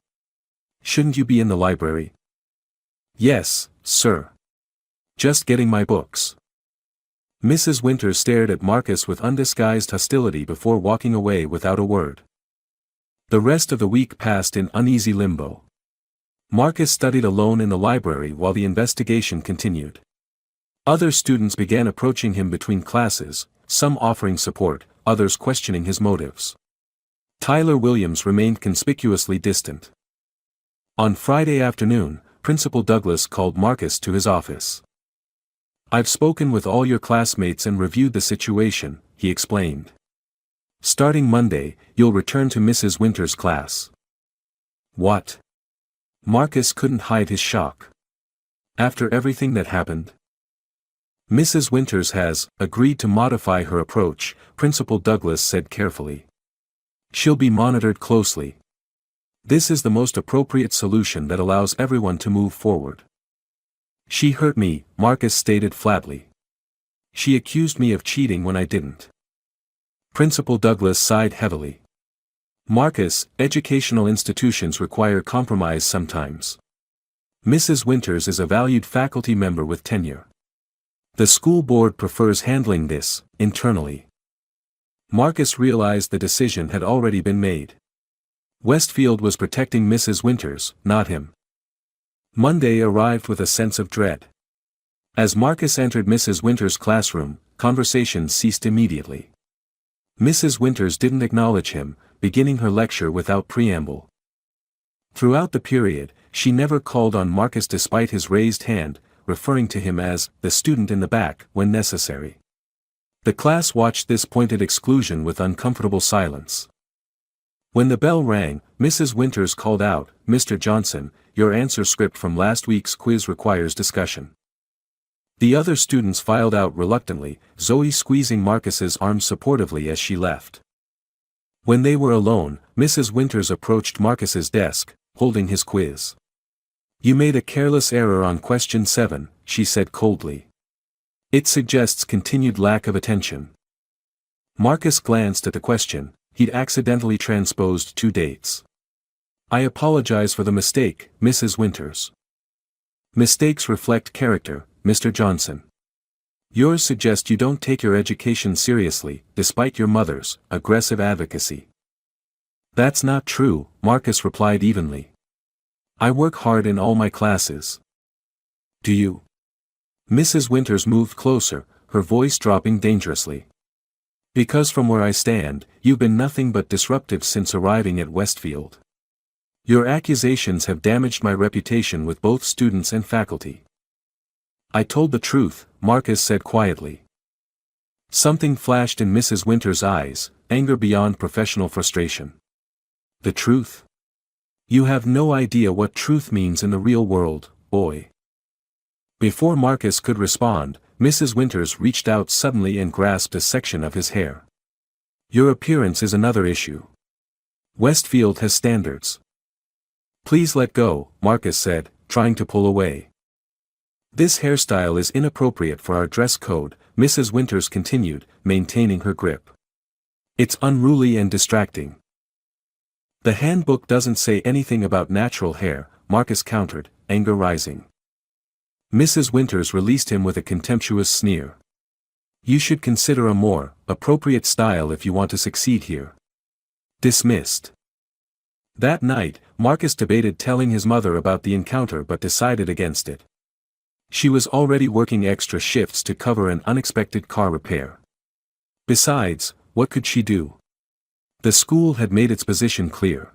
Shouldn't you be in the library? Yes, sir. Just getting my books. Mrs. Winters stared at Marcus with undisguised hostility before walking away without a word. The rest of the week passed in uneasy limbo. Marcus studied alone in the library while the investigation continued. Other students began approaching him between classes, some offering support, others questioning his motives. Tyler Williams remained conspicuously distant. On Friday afternoon, Principal Douglas called Marcus to his office. I've spoken with all your classmates and reviewed the situation, he explained. Starting Monday, you'll return to Mrs. Winters' class. What? Marcus couldn't hide his shock. After everything that happened? Mrs. Winters has agreed to modify her approach, Principal Douglas said carefully. She'll be monitored closely. This is the most appropriate solution that allows everyone to move forward. She hurt me, Marcus stated flatly. She accused me of cheating when I didn't. Principal Douglas sighed heavily. Marcus, educational institutions require compromise sometimes. Mrs. Winters is a valued faculty member with tenure. The school board prefers handling this, internally. Marcus realized the decision had already been made. Westfield was protecting Mrs. Winters, not him. Monday arrived with a sense of dread. As Marcus entered Mrs. Winters' classroom, conversation ceased immediately. Mrs. Winters didn't acknowledge him, beginning her lecture without preamble. Throughout the period, she never called on Marcus despite his raised hand, referring to him as the student in the back when necessary. The class watched this pointed exclusion with uncomfortable silence. When the bell rang, Mrs. Winters called out, Mr. Johnson, your answer script from last week's quiz requires discussion. The other students filed out reluctantly, Zoe squeezing Marcus's arm supportively as she left. When they were alone, Mrs. Winters approached Marcus's desk, holding his quiz. "You made a careless error on question 7, she said coldly. "It suggests continued lack of attention." Marcus glanced at the question. He'd accidentally transposed 2 dates. "I apologize for the mistake, Mrs. Winters." "Mistakes reflect character, Mr. Johnson. Yours suggest you don't take your education seriously, despite your mother's aggressive advocacy." "That's not true," Marcus replied evenly. "I work hard in all my classes." "Do you?" Mrs. Winters moved closer, her voice dropping dangerously. "Because from where I stand, you've been nothing but disruptive since arriving at Westfield. Your accusations have damaged my reputation with both students and faculty." "I told the truth," Marcus said quietly. Something flashed in Mrs. Winters' eyes, anger beyond professional frustration. "The truth? You have no idea what truth means in the real world, boy." Before Marcus could respond, Mrs. Winters reached out suddenly and grasped a section of his hair. "Your appearance is another issue. Westfield has standards." "Please let go," Marcus said, trying to pull away. "This hairstyle is inappropriate for our dress code," Mrs. Winters continued, maintaining her grip. "It's unruly and distracting." "The handbook doesn't say anything about natural hair," Marcus countered, anger rising. Mrs. Winters released him with a contemptuous sneer. "You should consider a more appropriate style if you want to succeed here." Dismissed. That night, Marcus debated telling his mother about the encounter but decided against it. She was already working extra shifts to cover an unexpected car repair. Besides, what could she do? The school had made its position clear.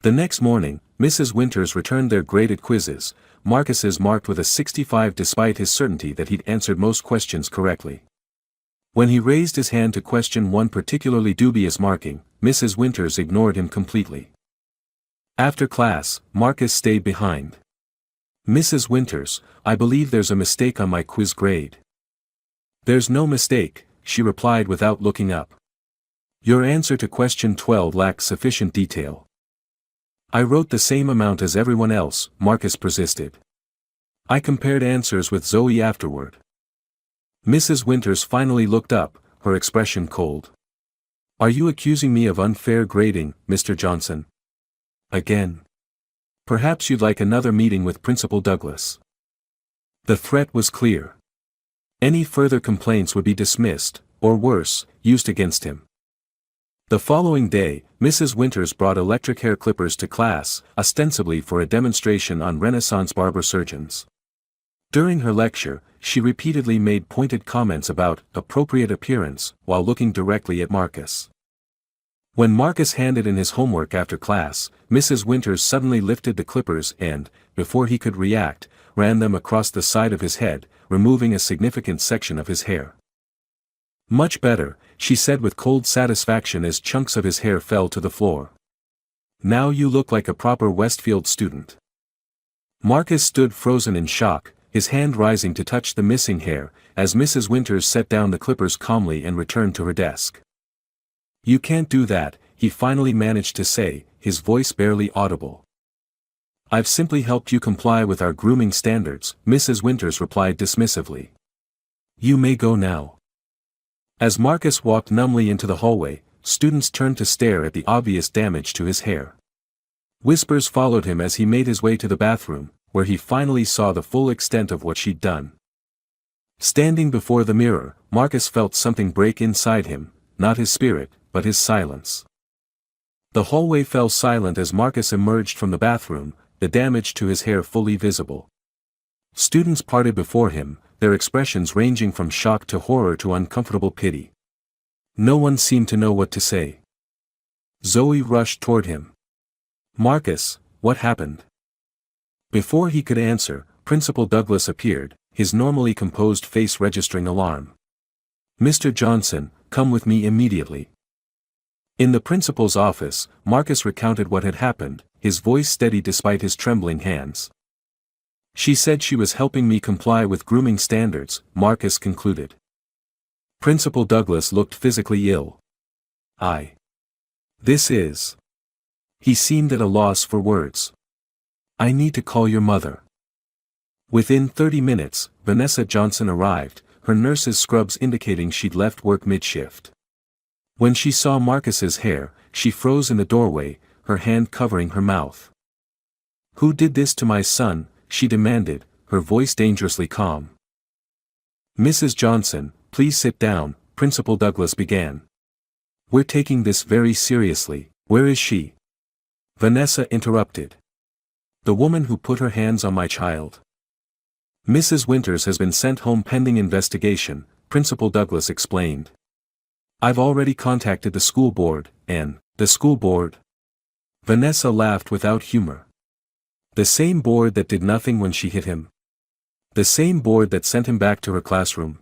The next morning, Mrs. Winters returned their graded quizzes, Marcus's marked with a 65 despite his certainty that he'd answered most questions correctly. When he raised his hand to question one particularly dubious marking, Mrs. Winters ignored him completely. After class, Marcus stayed behind. "Mrs. Winters, I believe there's a mistake on my quiz grade." "There's no mistake," she replied without looking up. "Your answer to question 12 lacks sufficient detail." "I wrote the same amount as everyone else," Marcus persisted. "I compared answers with Zoe afterward." Mrs. Winters finally looked up, her expression cold. "Are you accusing me of unfair grading, Mr. Johnson?" "Again? Perhaps you'd like another meeting with Principal Douglas." The threat was clear. Any further complaints would be dismissed, or worse, used against him. The following day, Mrs. Winters brought electric hair clippers to class, ostensibly for a demonstration on Renaissance barber surgeons. During her lecture, she repeatedly made pointed comments about appropriate appearance while looking directly at Marcus. When Marcus handed in his homework after class, Mrs. Winters suddenly lifted the clippers and, before he could react, ran them across the side of his head, removing a significant section of his hair. "Much better," she said with cold satisfaction as chunks of his hair fell to the floor. "Now you look like a proper Westfield student." Marcus stood frozen in shock, his hand rising to touch the missing hair, as Mrs. Winters set down the clippers calmly and returned to her desk. "You can't do that," he finally managed to say, his voice barely audible. "I've simply helped you comply with our grooming standards," Mrs. Winters replied dismissively. "You may go now." As Marcus walked numbly into the hallway, students turned to stare at the obvious damage to his hair. Whispers followed him as he made his way to the bathroom, where he finally saw the full extent of what she'd done. Standing before the mirror, Marcus felt something break inside him, not his spirit, but his silence. The hallway fell silent as Marcus emerged from the bathroom, the damage to his hair fully visible. Students parted before him, their expressions ranging from shock to horror to uncomfortable pity. No one seemed to know what to say. Zoe rushed toward him. "Marcus, what happened?" Before he could answer, Principal Douglas appeared, his normally composed face registering alarm. "Mr. Johnson, come with me immediately." In the principal's office, Marcus recounted what had happened, his voice steady despite his trembling hands. "She said she was helping me comply with grooming standards," Marcus concluded. Principal Douglas looked physically ill. This is. He seemed at a loss for words. I need to call your mother. Within 30 minutes, Vanessa Johnson arrived, her nurse's scrubs indicating she'd left work mid-shift. When she saw Marcus's hair, she froze in the doorway, her hand covering her mouth. Who did this to my son? She demanded, her voice dangerously calm. Mrs. Johnson, please sit down, Principal Douglas began. We're taking this very seriously. Where is she? Vanessa interrupted. The woman who put her hands on my child. Mrs. Winters has been sent home pending investigation, Principal Douglas explained. I've already contacted the school board, and, the school board? Vanessa laughed without humor. The same board that did nothing when she hit him. The same board that sent him back to her classroom.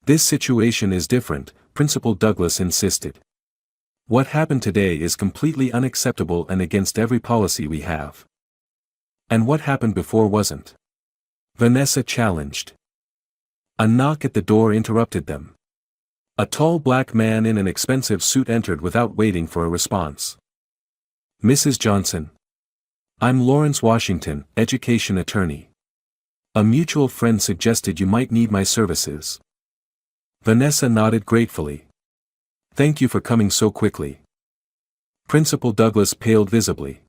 This situation is different, Principal Douglas insisted. What happened today is completely unacceptable and against every policy we have. And what happened before wasn't? Vanessa challenged. A knock at the door interrupted them. A tall black man in an expensive suit entered without waiting for a response. Mrs. Johnson. I'm Lawrence Washington, education attorney. A mutual friend suggested you might need my services. Vanessa nodded gratefully. Thank you for coming so quickly. Principal Douglas paled visibly.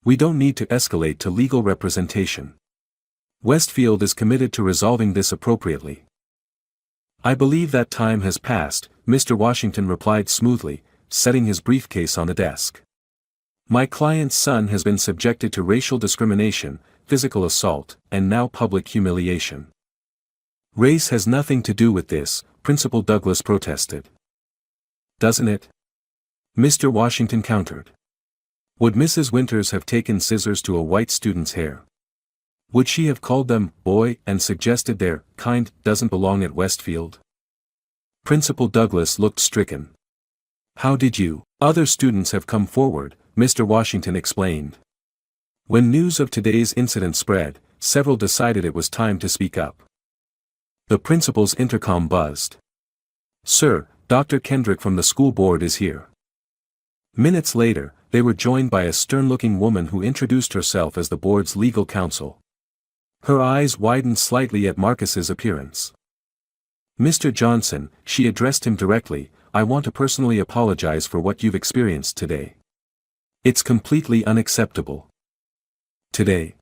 We don't need to escalate to legal representation. Westfield is committed to resolving this appropriately. I believe that time has passed, Mr. Washington replied smoothly, setting his briefcase on the desk. My client's son has been subjected to racial discrimination, physical assault, and now public humiliation. Race has nothing to do with this, Principal Douglas protested. Doesn't it? Mr. Washington countered. Would Mrs. Winters have taken scissors to a white student's hair? Would she have called them boy and suggested their kind doesn't belong at Westfield? Principal Douglas looked stricken. How did you? Other students have come forward, Mr. Washington explained. When news of today's incident spread, several decided it was time to speak up. The principal's intercom buzzed. Sir, Dr. Kendrick from the school board is here. Minutes later, they were joined by a stern-looking woman who introduced herself as the board's legal counsel. Her eyes widened slightly at Marcus's appearance. Mr. Johnson, she addressed him directly, I want to personally apologize for what you've experienced today. It's completely unacceptable. Today?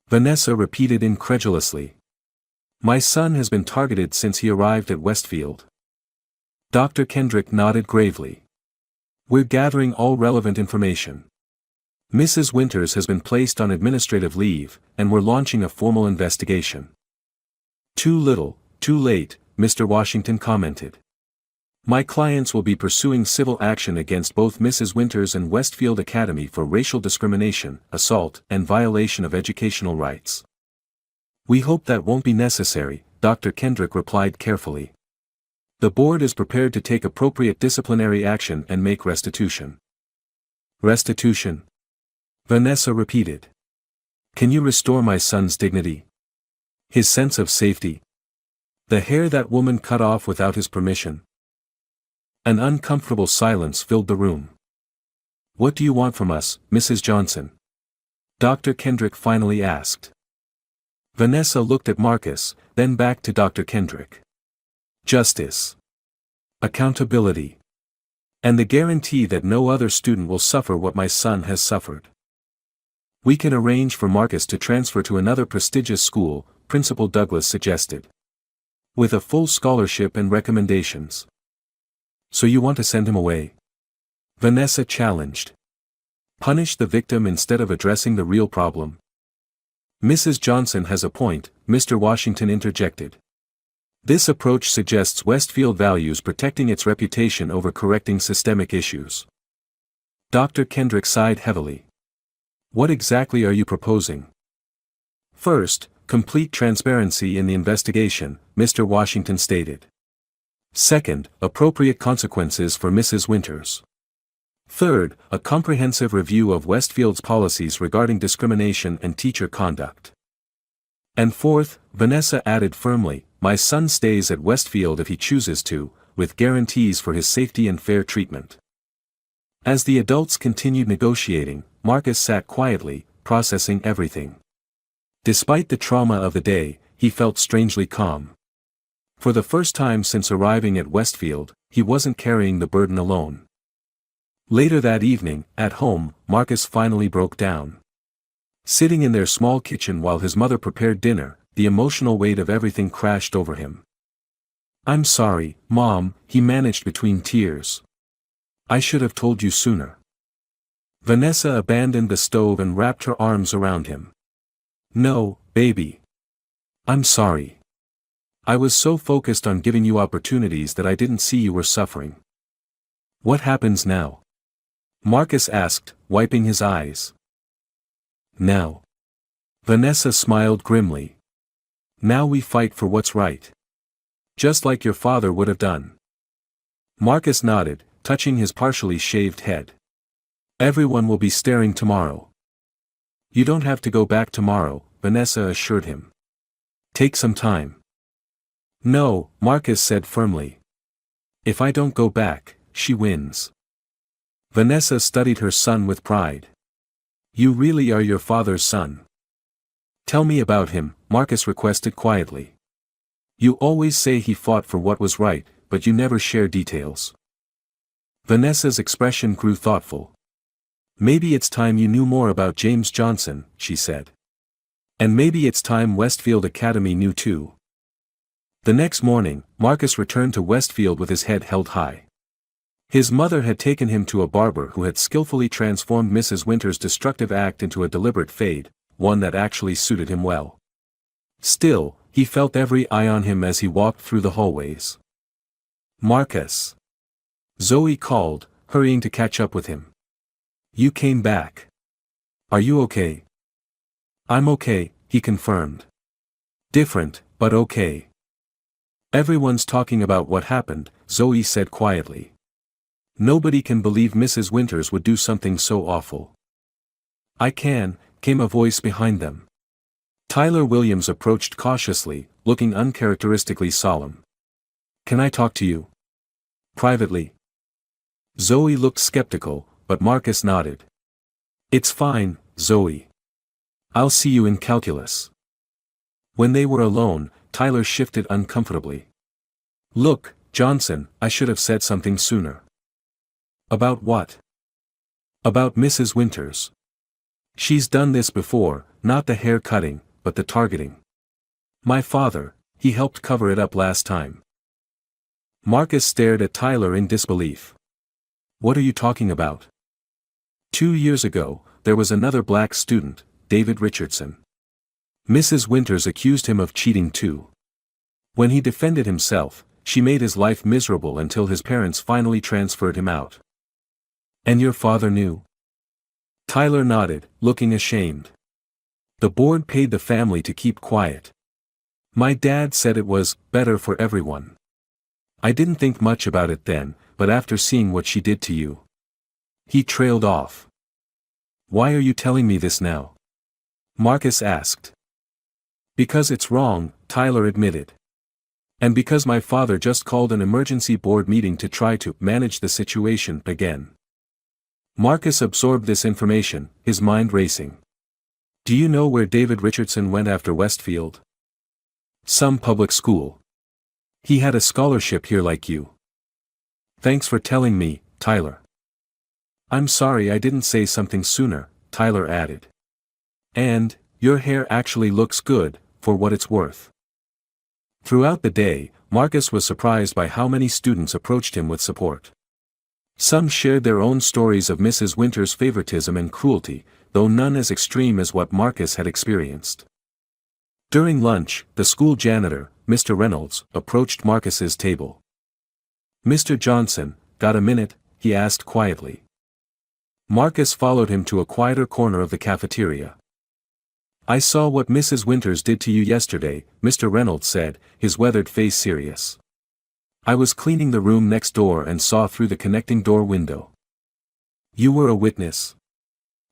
Vanessa repeated incredulously. My son has been targeted since he arrived at Westfield. Dr. Kendrick nodded gravely. We're gathering all relevant information. Mrs. Winters has been placed on administrative leave, and we're launching a formal investigation. Too little, too late, Mr. Washington commented. My clients will be pursuing civil action against both Mrs. Winters and Westfield Academy for racial discrimination, assault, and violation of educational rights. We hope that won't be necessary, Dr. Kendrick replied carefully. The board is prepared to take appropriate disciplinary action and make restitution. Restitution? Vanessa repeated. Can you restore my son's dignity? His sense of safety? The hair that woman cut off without his permission? An uncomfortable silence filled the room. What do you want from us, Mrs. Johnson? Dr. Kendrick finally asked. Vanessa looked at Marcus, then back to Dr. Kendrick. Justice. Accountability. And the guarantee that no other student will suffer what my son has suffered. We can arrange for Marcus to transfer to another prestigious school, Principal Douglas suggested. With a full scholarship and recommendations. So you want to send him away? Vanessa challenged. Punish the victim instead of addressing the real problem. Mrs. Johnson has a point, Mr. Washington interjected. This approach suggests Westfield values protecting its reputation over correcting systemic issues. Dr. Kendrick sighed heavily. What exactly are you proposing? First, complete transparency in the investigation, Mr. Washington stated. Second, appropriate consequences for Mrs. Winters. Third, a comprehensive review of Westfield's policies regarding discrimination and teacher conduct. And fourth, Vanessa added firmly, my son stays at Westfield if he chooses to, with guarantees for his safety and fair treatment. As the adults continued negotiating, Marcus sat quietly, processing everything. Despite the trauma of the day, he felt strangely calm. For the first time since arriving at Westfield, he wasn't carrying the burden alone. Later that evening, at home, Marcus finally broke down. Sitting in their small kitchen while his mother prepared dinner, the emotional weight of everything crashed over him. "I'm sorry, Mom," he managed between tears. "I should have told you sooner." Vanessa abandoned the stove and wrapped her arms around him. "No, baby. I'm sorry. I was so focused on giving you opportunities that I didn't see you were suffering." "What happens now?" Marcus asked, wiping his eyes. "Now?" Vanessa smiled grimly. "Now we fight for what's right. Just like your father would have done." Marcus nodded, touching his partially shaved head. "Everyone will be staring tomorrow." "You don't have to go back tomorrow," Vanessa assured him. "Take some time." "No," Marcus said firmly. "If I don't go back, she wins." Vanessa studied her son with pride. "You really are your father's son." "Tell me about him," Marcus requested quietly. "You always say he fought for what was right, but you never share details." Vanessa's expression grew thoughtful. "Maybe it's time you knew more about James Johnson," she said. "And maybe it's time Westfield Academy knew too." The next morning, Marcus returned to Westfield with his head held high. His mother had taken him to a barber who had skillfully transformed Mrs. Winter's destructive act into a deliberate fade, one that actually suited him well. Still, he felt every eye on him as he walked through the hallways. "Marcus!" Zoe called, hurrying to catch up with him. "You came back. Are you okay?" "I'm okay," he confirmed. "Different, but okay." "Everyone's talking about what happened," Zoe said quietly. "Nobody can believe Mrs. Winters would do something so awful." "I can," came a voice behind them. Tyler Williams approached cautiously, looking uncharacteristically solemn. "Can I talk to you?" "Privately?" Zoe looked skeptical, but Marcus nodded. "It's fine, Zoe. I'll see you in calculus." When they were alone, Tyler shifted uncomfortably. "Look, Johnson, I should have said something sooner." "About what?" "About Mrs. Winters. She's done this before, not the hair cutting, but the targeting. My father, he helped cover it up last time." Marcus stared at Tyler in disbelief. "What are you talking about?" 2 years ago, there was another black student, David Richardson. Mrs. Winters accused him of cheating too. When he defended himself, she made his life miserable until his parents finally transferred him out. "And your father knew?" Tyler nodded, looking ashamed. "The board paid the family to keep quiet. My dad said it was better for everyone. I didn't think much about it then, but after seeing what she did to you." He trailed off. "Why are you telling me this now?" Marcus asked. "Because it's wrong," Tyler admitted. "And because my father just called an emergency board meeting to try to manage the situation again." Marcus absorbed this information, his mind racing. "Do you know where David Richardson went after Westfield?" "Some public school. He had a scholarship here like you." "Thanks for telling me, Tyler." "I'm sorry I didn't say something sooner," Tyler added. "And, your hair actually looks good, for what it's worth." Throughout the day, Marcus was surprised by how many students approached him with support. Some shared their own stories of Mrs. Winters' favoritism and cruelty, though none as extreme as what Marcus had experienced. During lunch, the school janitor, Mr. Reynolds, approached Marcus's table. "Mr. Johnson, got a minute?" he asked quietly. Marcus followed him to a quieter corner of the cafeteria. "I saw what Mrs. Winters did to you yesterday," Mr. Reynolds said, his weathered face serious. "I was cleaning the room next door and saw through the connecting door window." "You were a witness?"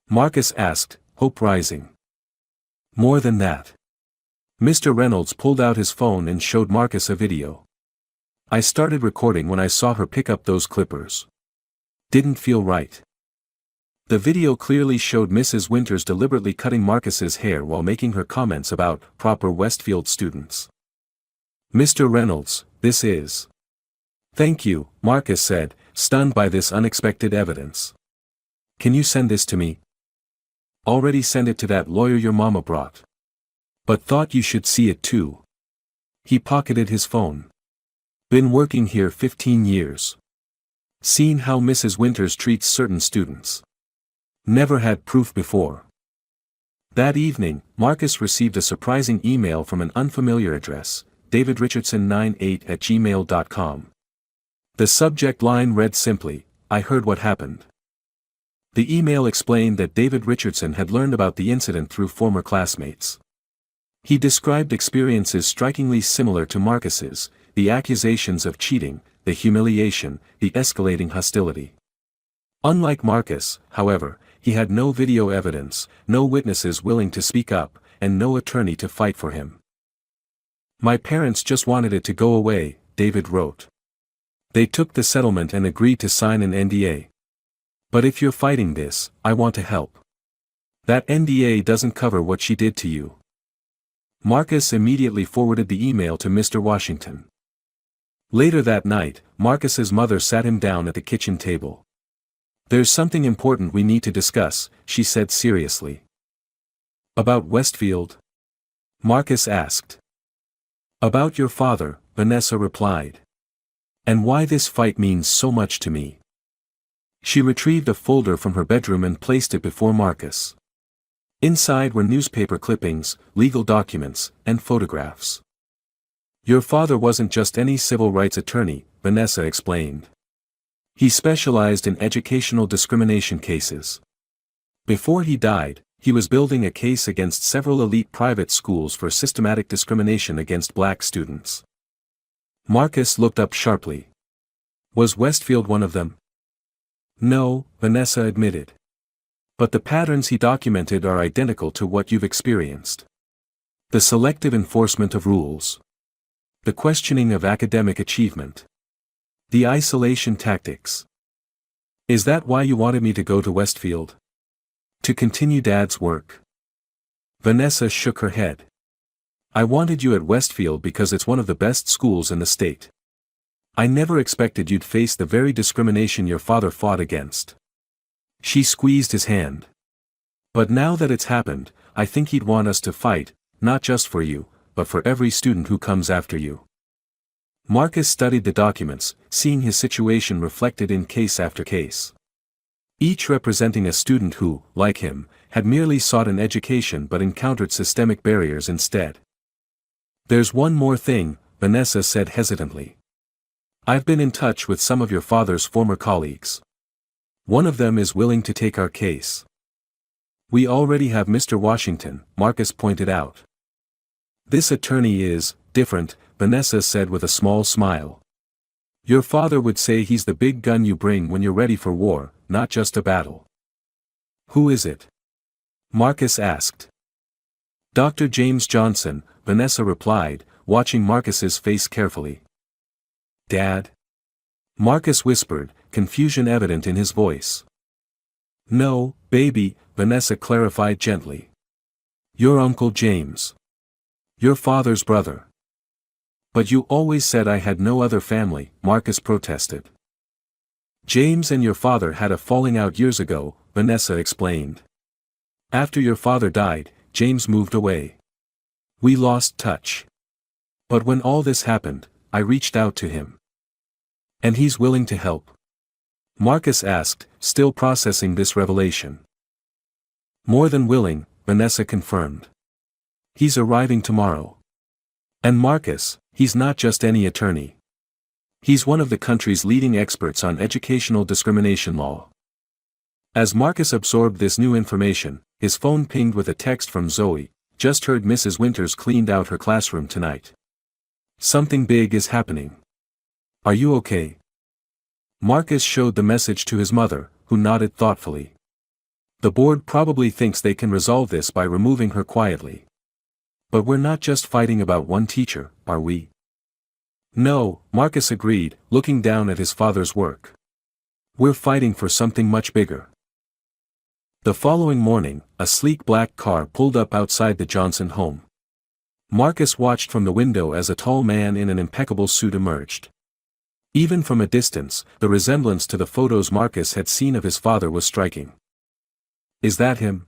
Marcus asked, hope rising. "More than that." Mr. Reynolds pulled out his phone and showed Marcus a video. "I started recording when I saw her pick up those clippers. Didn't feel right. The video clearly showed Mrs. Winters deliberately cutting Marcus's hair while making her comments about proper Westfield students. "Mr. Reynolds, this is..." "Thank you," Marcus said, stunned by this unexpected evidence. "Can you send this to me?" "Already sent it to that lawyer your mama brought. But thought you should see it too." He pocketed his phone. "Been working here 15 years. Seen how Mrs. Winters treats certain students. Never had proof before." That evening, Marcus received a surprising email from an unfamiliar address, davidrichardson98@gmail.com. The subject line read simply, "I heard what happened." The email explained that David Richardson had learned about the incident through former classmates. He described experiences strikingly similar to Marcus's, the accusations of cheating, the humiliation, the escalating hostility. Unlike Marcus, however, he had no video evidence, no witnesses willing to speak up, and no attorney to fight for him. "My parents just wanted it to go away," David wrote. "They took the settlement and agreed to sign an NDA. But if you're fighting this, I want to help. That NDA doesn't cover what she did to you." Marcus immediately forwarded the email to Mr. Washington. Later that night, Marcus's mother sat him down at the kitchen table. "There's something important we need to discuss," she said seriously. "About Westfield?" Marcus asked. "About your father," Vanessa replied. "And why this fight means so much to me." She retrieved a folder from her bedroom and placed it before Marcus. Inside were newspaper clippings, legal documents, and photographs. "Your father wasn't just any civil rights attorney," Vanessa explained. "He specialized in educational discrimination cases. Before he died, he was building a case against several elite private schools for systematic discrimination against black students." Marcus looked up sharply. "Was Westfield one of them?" "No," Vanessa admitted. "But the patterns he documented are identical to what you've experienced. The selective enforcement of rules. The questioning of academic achievement. The isolation tactics. Is that why you wanted me to go to Westfield? To continue Dad's work?" Vanessa shook her head. "I wanted you at Westfield because it's one of the best schools in the state. I never expected you'd face the very discrimination your father fought against." She squeezed his hand. "But now that it's happened, I think he'd want us to fight, not just for you, but for every student who comes after you." Marcus studied the documents, seeing his situation reflected in case after case. Each representing a student who, like him, had merely sought an education but encountered systemic barriers instead. "There's one more thing," Vanessa said hesitantly. "I've been in touch with some of your father's former colleagues. One of them is willing to take our case." "We already have Mr. Washington," Marcus pointed out. "This attorney is different," Vanessa said with a small smile. "Your father would say he's the big gun you bring when you're ready for war, not just a battle." "Who is it?" Marcus asked. "Dr. James Johnson," Vanessa replied, watching Marcus's face carefully. "Dad?" Marcus whispered, confusion evident in his voice. "No, baby," Vanessa clarified gently. "Your Uncle James. Your father's brother." "But you always said I had no other family," Marcus protested. "James and your father had a falling out years ago," Vanessa explained. "After your father died, James moved away. We lost touch. But when all this happened, I reached out to him. And he's willing to help?" Marcus asked, still processing this revelation. "More than willing," Vanessa confirmed. "He's arriving tomorrow. And Marcus, he's not just any attorney. He's one of the country's leading experts on educational discrimination law." As Marcus absorbed this new information, his phone pinged with a text from Zoe. "Just heard Mrs. Winters cleaned out her classroom tonight. Something big is happening. Are you okay?" Marcus showed the message to his mother, who nodded thoughtfully. "The board probably thinks they can resolve this by removing her quietly. But we're not just fighting about one teacher, are we?" "No," Marcus agreed, looking down at his father's work. We're fighting for something much bigger. The following morning, a sleek black car pulled up outside the Johnson home. Marcus watched from the window as a tall man in an impeccable suit emerged. Even from a distance, the resemblance to the photos Marcus had seen of his father was striking. "Is that him?"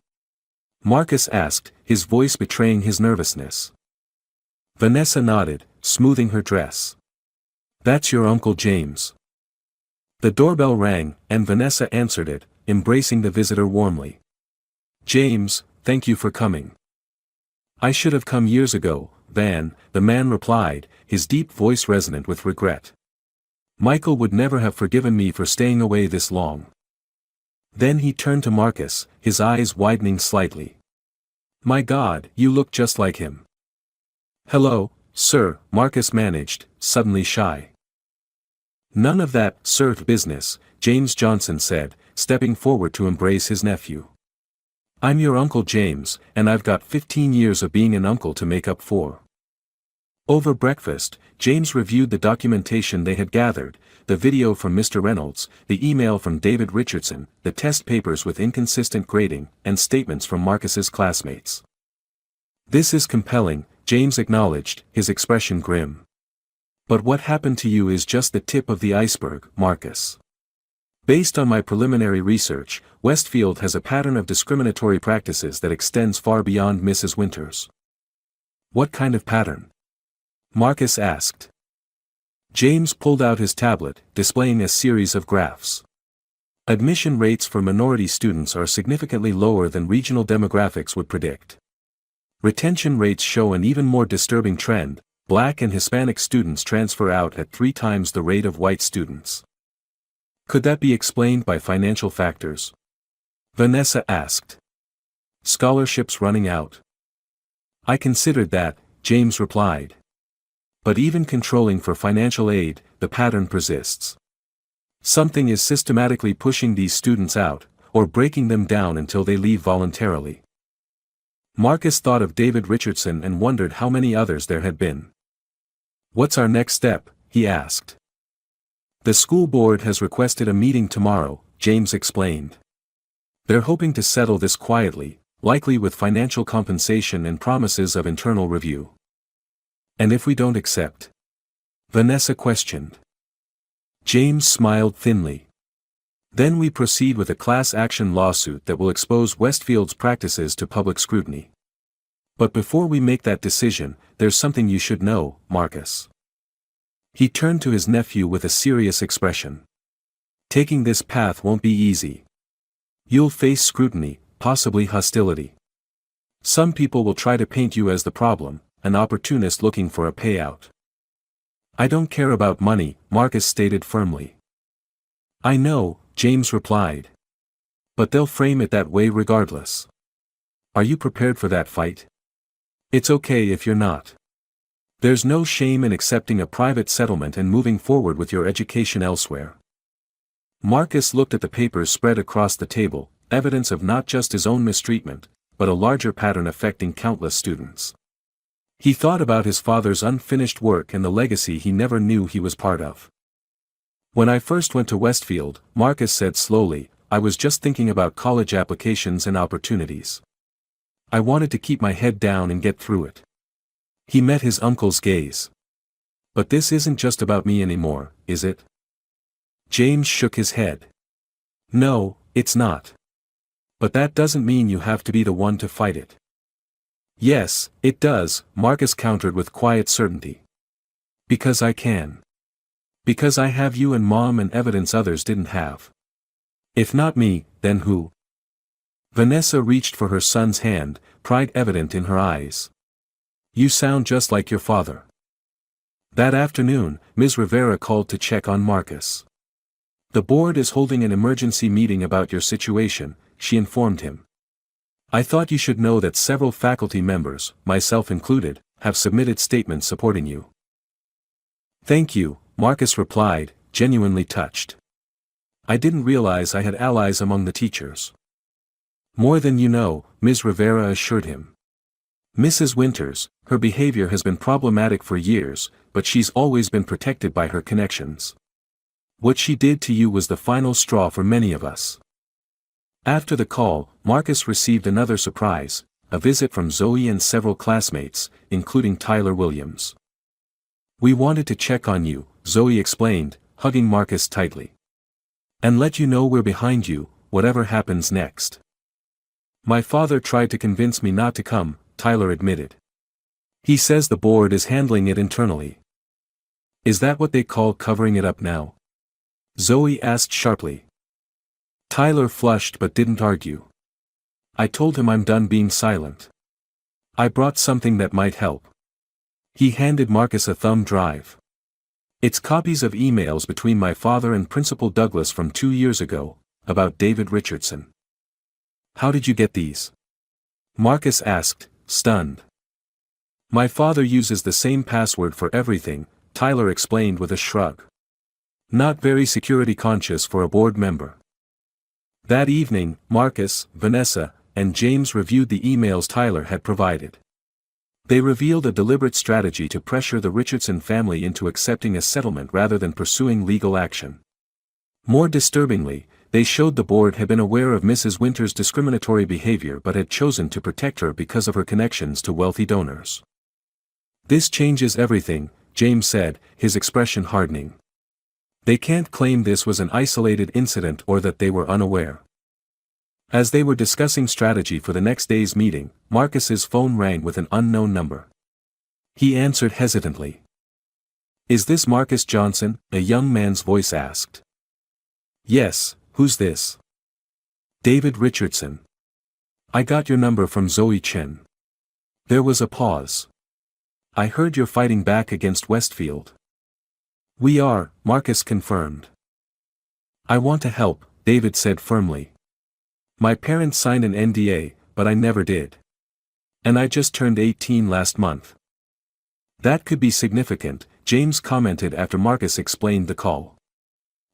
Marcus asked, his voice betraying his nervousness. Vanessa nodded, smoothing her dress. "That's your Uncle James." The doorbell rang, and Vanessa answered it, embracing the visitor warmly. "James, thank you for coming." "I should have come years ago, Van," the man replied, his deep voice resonant with regret. "Michael would never have forgiven me for staying away this long." Then he turned to Marcus, his eyes widening slightly. "My God, you look just like him." "Hello, sir," Marcus managed, suddenly shy. "None of that, sir, business," James Johnson said, stepping forward to embrace his nephew. "I'm your Uncle James, and I've got 15 years of being an uncle to make up for." Over breakfast, James reviewed the documentation they had gathered, the video from Mr. Reynolds, the email from David Richardson, the test papers with inconsistent grading, and statements from Marcus's classmates. "This is compelling," James acknowledged, his expression grim. "But what happened to you is just the tip of the iceberg, Marcus. Based on my preliminary research, Westfield has a pattern of discriminatory practices that extends far beyond Mrs. Winters." "What kind of pattern?" Marcus asked. James pulled out his tablet, displaying a series of graphs. Admission rates for minority students are significantly lower than regional demographics would predict. Retention rates show an even more disturbing trend. Black and Hispanic students transfer out at 3 times the rate of white students. "Could that be explained by financial factors?" Vanessa asked. "Scholarships running out?" "I considered that," James replied. "But even controlling for financial aid, the pattern persists. Something is systematically pushing these students out, or breaking them down until they leave voluntarily." Marcus thought of David Richardson and wondered how many others there had been. "What's our next step?" he asked. "The school board has requested a meeting tomorrow," James explained. "They're hoping to settle this quietly, likely with financial compensation and promises of internal review." "And if we don't accept?" Vanessa questioned. James smiled thinly. "Then we proceed with a class action lawsuit that will expose Westfield's practices to public scrutiny. But before we make that decision, there's something you should know, Marcus." He turned to his nephew with a serious expression. "Taking this path won't be easy. You'll face scrutiny, possibly hostility. Some people will try to paint you as the problem, an opportunist looking for a payout." "I don't care about money," Marcus stated firmly. "I know," James replied. "But they'll frame it that way regardless. Are you prepared for that fight? It's okay if you're not. There's no shame in accepting a private settlement and moving forward with your education elsewhere." Marcus looked at the papers spread across the table, evidence of not just his own mistreatment, but a larger pattern affecting countless students. He thought about his father's unfinished work and the legacy he never knew he was part of. "When I first went to Westfield," Marcus said slowly, "I was just thinking about college applications and opportunities. I wanted to keep my head down and get through it." He met his uncle's gaze. "But this isn't just about me anymore, is it?" James shook his head. "No, it's not. But that doesn't mean you have to be the one to fight it." "Yes, it does," Marcus countered with quiet certainty. "Because I can. Because I have you and Mom and evidence others didn't have. If not me, then who?" Vanessa reached for her son's hand, pride evident in her eyes. "You sound just like your father." That afternoon, Ms. Rivera called to check on Marcus. "The board is holding an emergency meeting about your situation," she informed him. "I thought you should know that several faculty members, myself included, have submitted statements supporting you." "Thank you," Marcus replied, genuinely touched. "I didn't realize I had allies among the teachers." "More than you know," Ms. Rivera assured him. "Mrs. Winters, her behavior has been problematic for years, but she's always been protected by her connections. What she did to you was the final straw for many of us. After the call, Marcus received another surprise, a visit from Zoe and several classmates, including Tyler Williams. "We wanted to check on you," Zoe explained, hugging Marcus tightly. "And let you know we're behind you, whatever happens next." "My father tried to convince me not to come," Tyler admitted. "He says the board is handling it internally." "Is that what they call covering it up now?" Zoe asked sharply. Tyler flushed but didn't argue. "I told him I'm done being silent. I brought something that might help." He handed Marcus a thumb drive. "It's copies of emails between my father and Principal Douglas from 2 years ago, about David Richardson." "How did you get these?" Marcus asked, stunned. "My father uses the same password for everything," Tyler explained with a shrug. "Not very security conscious for a board member." That evening, Marcus, Vanessa, and James reviewed the emails Tyler had provided. They revealed a deliberate strategy to pressure the Richardson family into accepting a settlement rather than pursuing legal action. More disturbingly, they showed the board had been aware of Mrs. Winters' discriminatory behavior but had chosen to protect her because of her connections to wealthy donors. "This changes everything," James said, his expression hardening. "They can't claim this was an isolated incident or that they were unaware." As they were discussing strategy for the next day's meeting, Marcus's phone rang with an unknown number. He answered hesitantly. "Is this Marcus Johnson?" a young man's voice asked. "Yes, who's this?" "David Richardson. I got your number from Zoe Chen." There was a pause. "I heard you're fighting back against Westfield." "We are," Marcus confirmed. "I want to help," David said firmly. "My parents signed an NDA, but I never did. And I just turned 18 last month." "That could be significant," James commented after Marcus explained the call.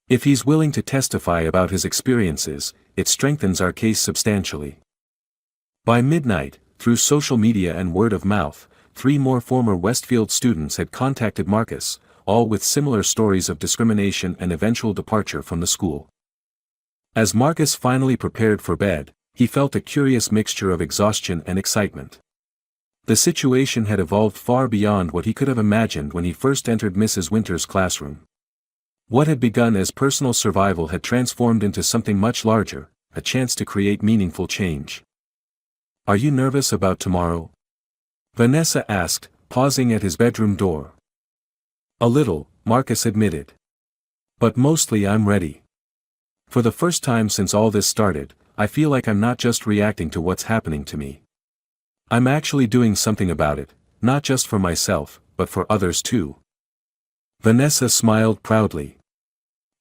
"If he's willing to testify about his experiences, it strengthens our case substantially." By midnight, through social media and word of mouth, 3 more former Westfield students had contacted Marcus, all with similar stories of discrimination and eventual departure from the school. As Marcus finally prepared for bed, he felt a curious mixture of exhaustion and excitement. The situation had evolved far beyond what he could have imagined when he first entered Mrs. Winters' classroom. What had begun as personal survival had transformed into something much larger, a chance to create meaningful change. "Are you nervous about tomorrow?" Vanessa asked, pausing at his bedroom door. "A little," Marcus admitted. "But mostly I'm ready. For the first time since all this started, I feel like I'm not just reacting to what's happening to me. I'm actually doing something about it, not just for myself, but for others too." Vanessa smiled proudly.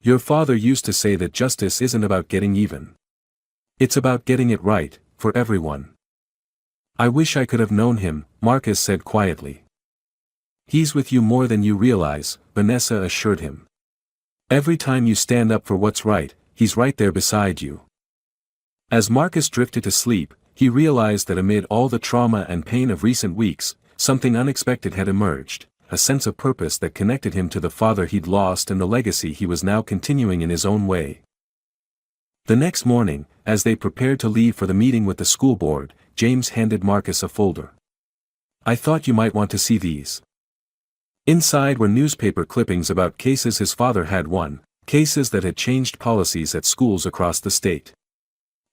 "Your father used to say that justice isn't about getting even. It's about getting it right, for everyone." "I wish I could have known him," Marcus said quietly. "He's with you more than you realize," Vanessa assured him. "Every time you stand up for what's right, he's right there beside you." As Marcus drifted to sleep, he realized that amid all the trauma and pain of recent weeks, something unexpected had emerged, a sense of purpose that connected him to the father he'd lost and the legacy he was now continuing in his own way. The next morning, as they prepared to leave for the meeting with the school board, James handed Marcus a folder. "I thought you might want to see these." Inside were newspaper clippings about cases his father had won, cases that had changed policies at schools across the state.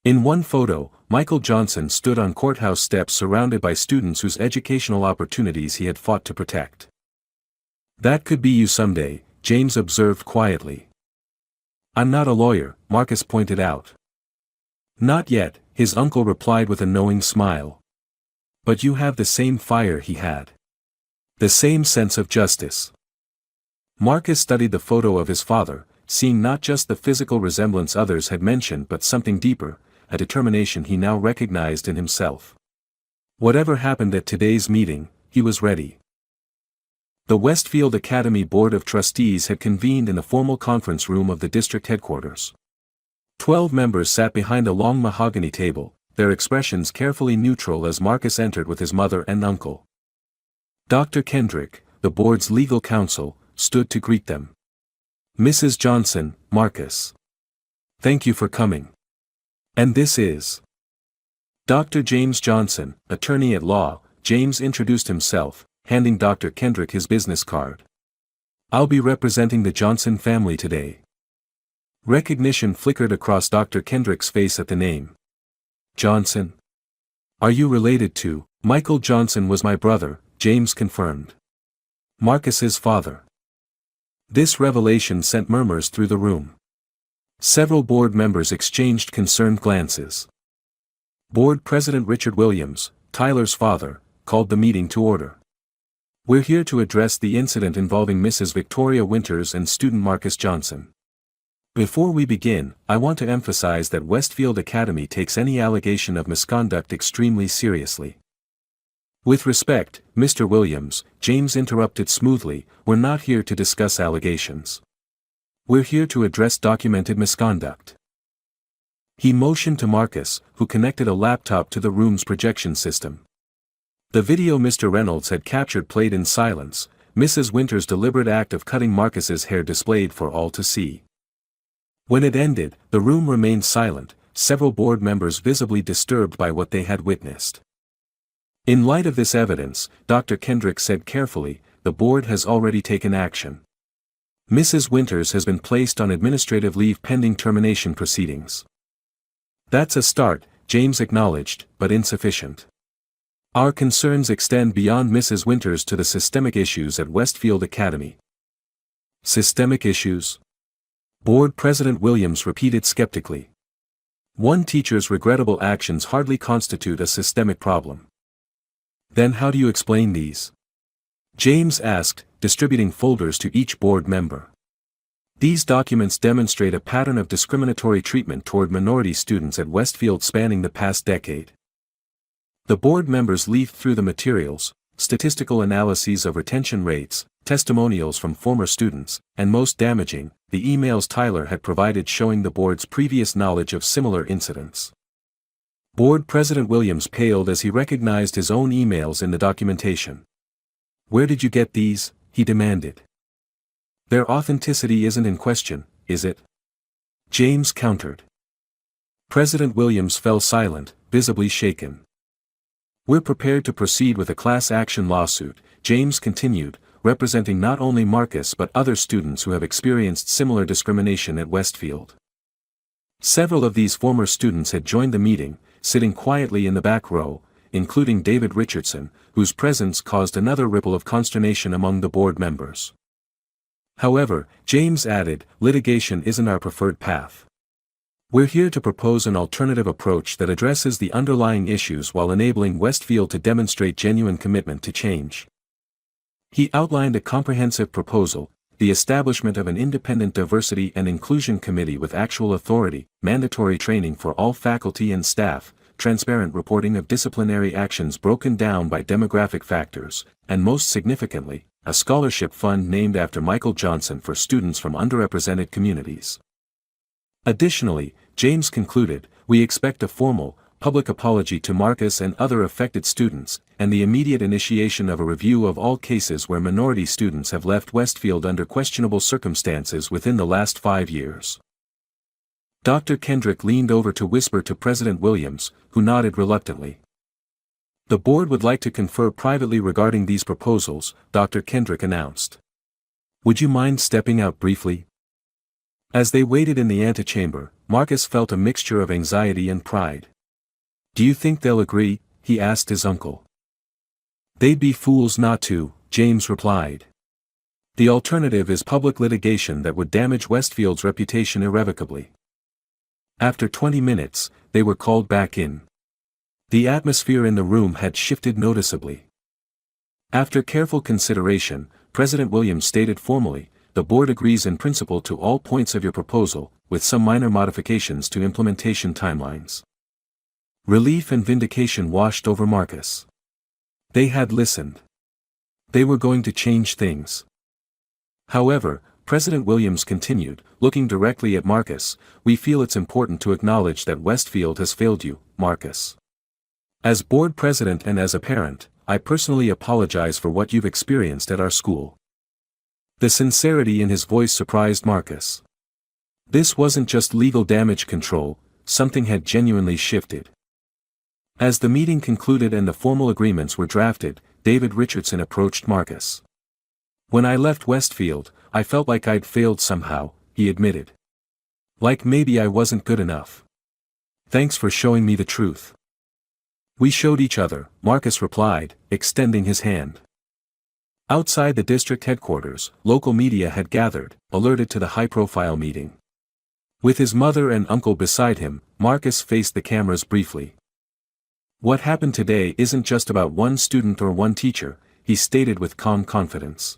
In one photo, Michael Johnson stood on courthouse steps surrounded by students whose educational opportunities he had fought to protect. "That could be you someday," James observed quietly. "I'm not a lawyer," Marcus pointed out. "Not yet," his uncle replied with a knowing smile. "But you have the same fire he had. The same sense of justice." Marcus studied the photo of his father, seeing not just the physical resemblance others had mentioned but something deeper, a determination he now recognized in himself. Whatever happened at today's meeting, he was ready. The Westfield Academy Board of Trustees had convened in the formal conference room of the district headquarters. 12 members sat behind a long mahogany table, their expressions carefully neutral as Marcus entered with his mother and uncle. Dr. Kendrick, the board's legal counsel, stood to greet them. Mrs. Johnson, Marcus. Thank you for coming. And this is Dr. James Johnson, attorney at law. James introduced himself, handing Dr. Kendrick his business card. I'll be representing the Johnson family today. Recognition flickered across Dr. Kendrick's face at the name. Johnson? Are you related to? Michael Johnson was my brother, James confirmed. Marcus's father. This revelation sent murmurs through the room. Several board members exchanged concerned glances. Board President Richard Williams, Tyler's father, called the meeting to order. We're here to address the incident involving Mrs. Victoria Winters and student Marcus Johnson. Before we begin, I want to emphasize that Westfield Academy takes any allegation of misconduct extremely seriously. With respect, Mr. Williams, James interrupted smoothly, we're not here to discuss allegations. We're here to address documented misconduct. He motioned to Marcus, who connected a laptop to the room's projection system. The video Mr. Reynolds had captured played in silence, Mrs. Winters' deliberate act of cutting Marcus's hair displayed for all to see. When it ended, the room remained silent, several board members visibly disturbed by what they had witnessed. In light of this evidence, Dr. Kendrick said carefully, the board has already taken action. Mrs. Winters has been placed on administrative leave pending termination proceedings. That's a start, James acknowledged, but insufficient. Our concerns extend beyond Mrs. Winters to the systemic issues at Westfield Academy. Systemic issues? Board President Williams repeated skeptically. One teacher's regrettable actions hardly constitute a systemic problem. Then how do you explain these? James asked, distributing folders to each board member. These documents demonstrate a pattern of discriminatory treatment toward minority students at Westfield spanning the past decade. The board members leafed through the materials, statistical analyses of retention rates, testimonials from former students, and most damaging, the emails Tyler had provided showing the board's previous knowledge of similar incidents. Board President Williams paled as he recognized his own emails in the documentation. Where did you get these? He demanded. Their authenticity isn't in question, is it? James countered. President Williams fell silent, visibly shaken. We're prepared to proceed with a class action lawsuit, James continued, representing not only Marcus but other students who have experienced similar discrimination at Westfield. Several of these former students had joined the meeting, sitting quietly in the back row, including David Richardson, whose presence caused another ripple of consternation among the board members. However, James added, litigation isn't our preferred path. We're here to propose an alternative approach that addresses the underlying issues while enabling Westfield to demonstrate genuine commitment to change. He outlined a comprehensive proposal, the establishment of an independent diversity and inclusion committee with actual authority, mandatory training for all faculty and staff, transparent reporting of disciplinary actions broken down by demographic factors, and most significantly, a scholarship fund named after Michael Johnson for students from underrepresented communities. Additionally, James concluded, we expect a formal, public apology to Marcus and other affected students, and the immediate initiation of a review of all cases where minority students have left Westfield under questionable circumstances within the last 5 years. Dr. Kendrick leaned over to whisper to President Williams, who nodded reluctantly. The board would like to confer privately regarding these proposals, Dr. Kendrick announced. Would you mind stepping out briefly? As they waited in the antechamber, Marcus felt a mixture of anxiety and pride. Do you think they'll agree? He asked his uncle. They'd be fools not to, James replied. The alternative is public litigation that would damage Westfield's reputation irrevocably. After 20 minutes, they were called back in. The atmosphere in the room had shifted noticeably. After careful consideration, President Williams stated formally, the board agrees in principle to all points of your proposal, with some minor modifications to implementation timelines. Relief and vindication washed over Marcus. They had listened. They were going to change things. However, President Williams continued, looking directly at Marcus, we feel it's important to acknowledge that Westfield has failed you, Marcus. As board president and as a parent, I personally apologize for what you've experienced at our school. The sincerity in his voice surprised Marcus. This wasn't just legal damage control, something had genuinely shifted. As the meeting concluded and the formal agreements were drafted, David Richardson approached Marcus. "When I left Westfield, I felt like I'd failed somehow," he admitted. "Like maybe I wasn't good enough. Thanks for showing me the truth." "We showed each other," Marcus replied, extending his hand. Outside the district headquarters, local media had gathered, alerted to the high-profile meeting. With his mother and uncle beside him, Marcus faced the cameras briefly. "What happened today isn't just about one student or one teacher," he stated with calm confidence.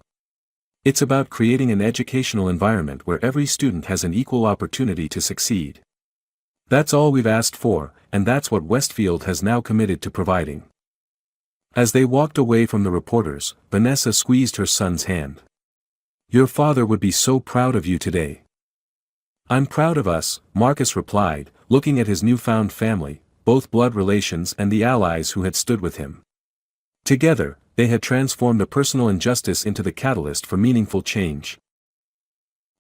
"It's about creating an educational environment where every student has an equal opportunity to succeed. That's all we've asked for, and that's what Westfield has now committed to providing." As they walked away from the reporters, Vanessa squeezed her son's hand. "Your father would be so proud of you today." "I'm proud of us," Marcus replied, looking at his newfound family, both blood relations and the allies who had stood with him. Together, they had transformed a personal injustice into the catalyst for meaningful change.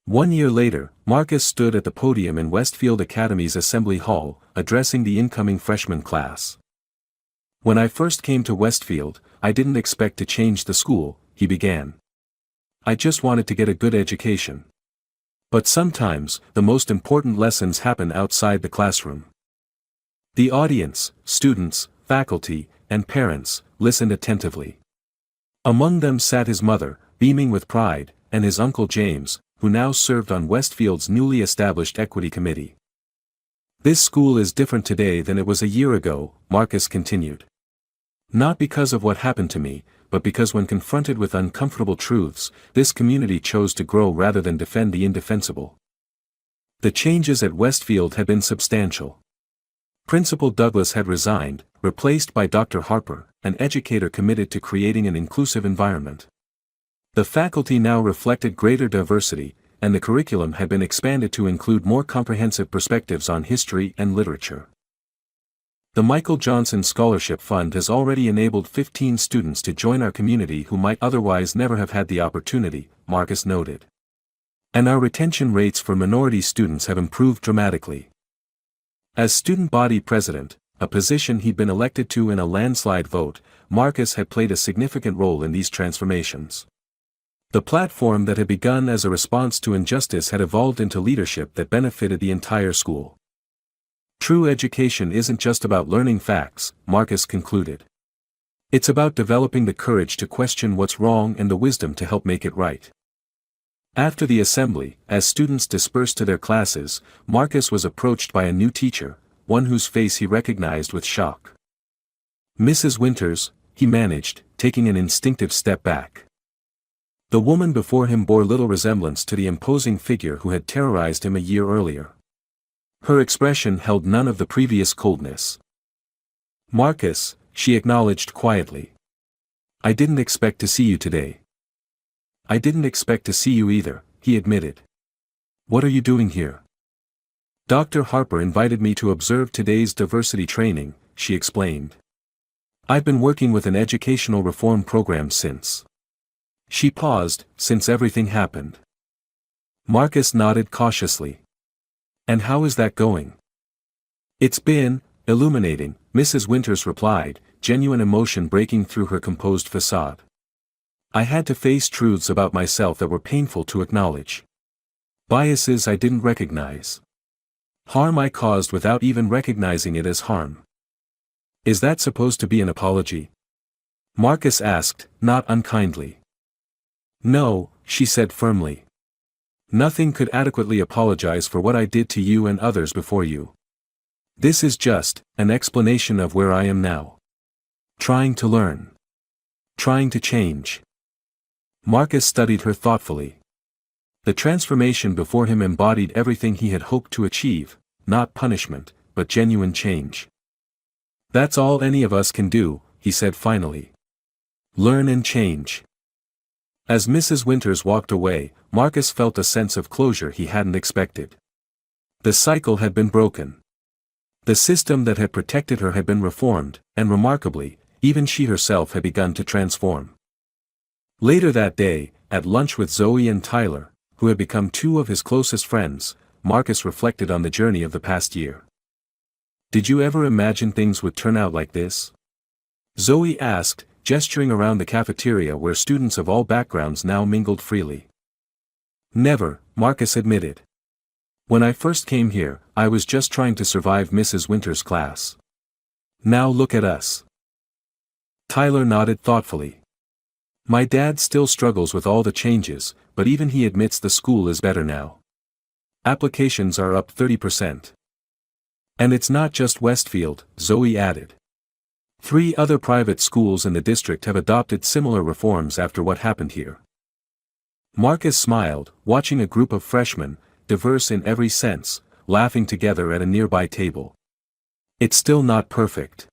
1 year later, Marcus stood at the podium in Westfield Academy's Assembly Hall, addressing the incoming freshman class. "When I first came to Westfield, I didn't expect to change the school," he began. "I just wanted to get a good education. But sometimes, the most important lessons happen outside the classroom." The audience, students, faculty, and parents, listened attentively. Among them sat his mother, beaming with pride, and his uncle James, who now served on Westfield's newly established equity committee. "This school is different today than it was a year ago," Marcus continued. "Not because of what happened to me, but because when confronted with uncomfortable truths, this community chose to grow rather than defend the indefensible." The changes at Westfield had been substantial. Principal Douglas had resigned, replaced by Dr. Harper, an educator committed to creating an inclusive environment. The faculty now reflected greater diversity, and the curriculum had been expanded to include more comprehensive perspectives on history and literature. The Michael Johnson Scholarship Fund has already enabled 15 students to join our community who might otherwise never have had the opportunity, Marcus noted. And our retention rates for minority students have improved dramatically. As student body president, a position he'd been elected to in a landslide vote, Marcus had played a significant role in these transformations. The platform that had begun as a response to injustice had evolved into leadership that benefited the entire school. True education isn't just about learning facts, Marcus concluded. It's about developing the courage to question what's wrong and the wisdom to help make it right. After the assembly, as students dispersed to their classes, Marcus was approached by a new teacher, one whose face he recognized with shock. "Mrs. Winters," he managed, taking an instinctive step back. The woman before him bore little resemblance to the imposing figure who had terrorized him a year earlier. Her expression held none of the previous coldness. "Marcus," she acknowledged quietly. "I didn't expect to see you today." "I didn't expect to see you either," he admitted. "What are you doing here?" "Dr. Harper invited me to observe today's diversity training," she explained. "I've been working with an educational reform program since." She paused, "Since everything happened." Marcus nodded cautiously. "And how is that going?" "It's been illuminating," Mrs. Winters replied, genuine emotion breaking through her composed facade. "I had to face truths about myself that were painful to acknowledge. Biases I didn't recognize. Harm I caused without even recognizing it as harm." "Is that supposed to be an apology?" Marcus asked, not unkindly. "No," she said firmly. "Nothing could adequately apologize for what I did to you and others before you. This is just an explanation of where I am now. Trying to learn. Trying to change." Marcus studied her thoughtfully. The transformation before him embodied everything he had hoped to achieve, not punishment, but genuine change. "That's all any of us can do," he said finally. "Learn and change." As Mrs. Winters walked away, Marcus felt a sense of closure he hadn't expected. The cycle had been broken. The system that had protected her had been reformed, and remarkably, even she herself had begun to transform. Later that day, At lunch with Zoe and Tyler, who had become two of his closest friends, Marcus reflected on the journey of the past year. "Did you ever imagine things would turn out like this?" Zoe asked, gesturing around the cafeteria where students of all backgrounds now mingled freely. "Never," Marcus admitted. "When I first came here, I was just trying to survive Mrs. Winter's class. Now look at us." Tyler nodded thoughtfully. "My dad still struggles with all the changes, but even he admits the school is better now. Applications are up 30%. And it's not just Westfield," Zoe added. 3 other private schools in the district have adopted similar reforms after what happened here." Marcus smiled, watching a group of freshmen, diverse in every sense, laughing together at a nearby table. "It's still not perfect.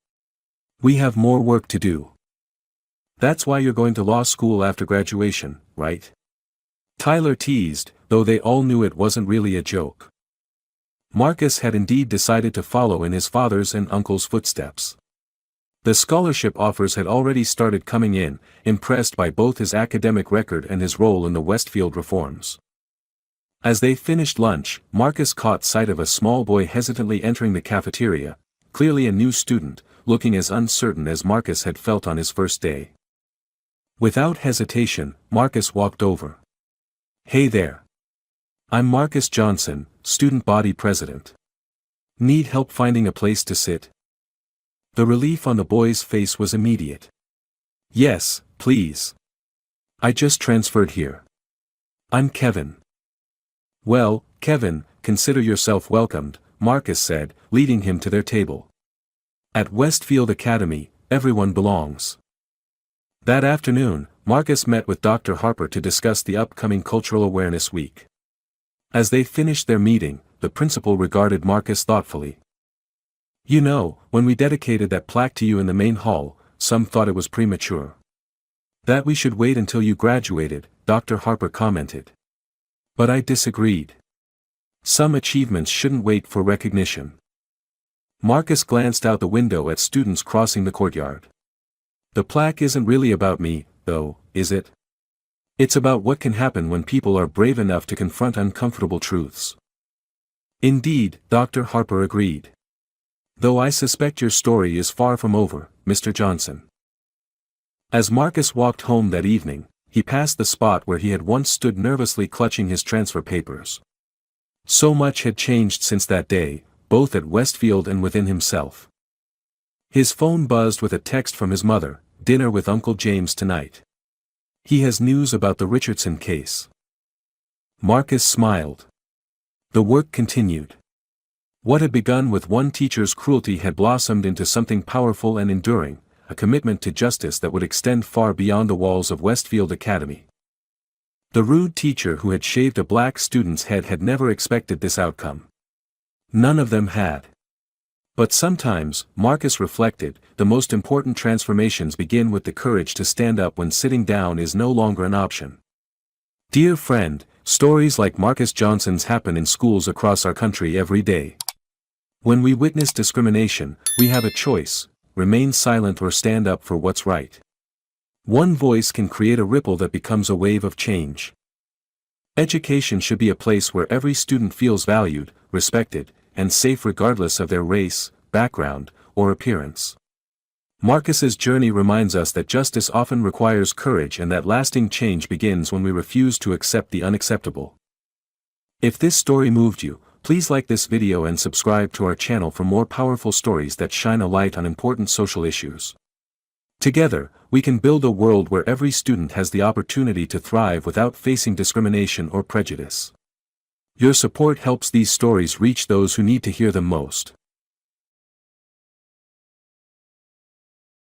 We have more work to do." "That's why you're going to law school after graduation, right?" Tyler teased, though they all knew it wasn't really a joke. Marcus had indeed decided to follow in his father's and uncle's footsteps. The scholarship offers had already started coming in, impressed by both his academic record and his role in the Westfield reforms. As they finished lunch, Marcus caught sight of a small boy hesitantly entering the cafeteria, clearly a new student, looking as uncertain as Marcus had felt on his first day. Without hesitation, Marcus walked over. "Hey there. I'm Marcus Johnson, student body president. Need help finding a place to sit?" The relief on the boy's face was immediate. "Yes, please. I just transferred here. I'm Kevin." "Well, Kevin, consider yourself welcomed," Marcus said, leading him to their table. "At Westfield Academy, everyone belongs." That afternoon, Marcus met with Dr. Harper to discuss the upcoming Cultural Awareness Week. As they finished their meeting, the principal regarded Marcus thoughtfully. "You know, when we dedicated that plaque to you in the main hall, some thought it was premature. That we should wait until you graduated," Dr. Harper commented. "But I disagreed. Some achievements shouldn't wait for recognition." Marcus glanced out the window at students crossing the courtyard. "The plaque isn't really about me, though, is it? It's about what can happen when people are brave enough to confront uncomfortable truths." "Indeed," Dr. Harper agreed. "Though I suspect your story is far from over, Mr. Johnson." As Marcus walked home that evening, he passed the spot where he had once stood nervously clutching his transfer papers. So much had changed since that day, both at Westfield and within himself. His phone buzzed with a text from his mother, "Dinner with Uncle James tonight. He has news about the Richardson case." Marcus smiled. The work continued. What had begun with one teacher's cruelty had blossomed into something powerful and enduring, a commitment to justice that would extend far beyond the walls of Westfield Academy. The rude teacher who had shaved a black student's head had never expected this outcome. None of them had. But sometimes, Marcus reflected, the most important transformations begin with the courage to stand up when sitting down is no longer an option. Dear friend, stories like Marcus Johnson's happen in schools across our country every day. When we witness discrimination, we have a choice: remain silent or stand up for what's right. One voice can create a ripple that becomes a wave of change. Education should be a place where every student feels valued, respected, and safe regardless of their race, background, or appearance. Marcus's journey reminds us that justice often requires courage and that lasting change begins when we refuse to accept the unacceptable. If this story moved you, please like this video and subscribe to our channel for more powerful stories that shine a light on important social issues. Together, we can build a world where every student has the opportunity to thrive without facing discrimination or prejudice. Your support helps these stories reach those who need to hear them most.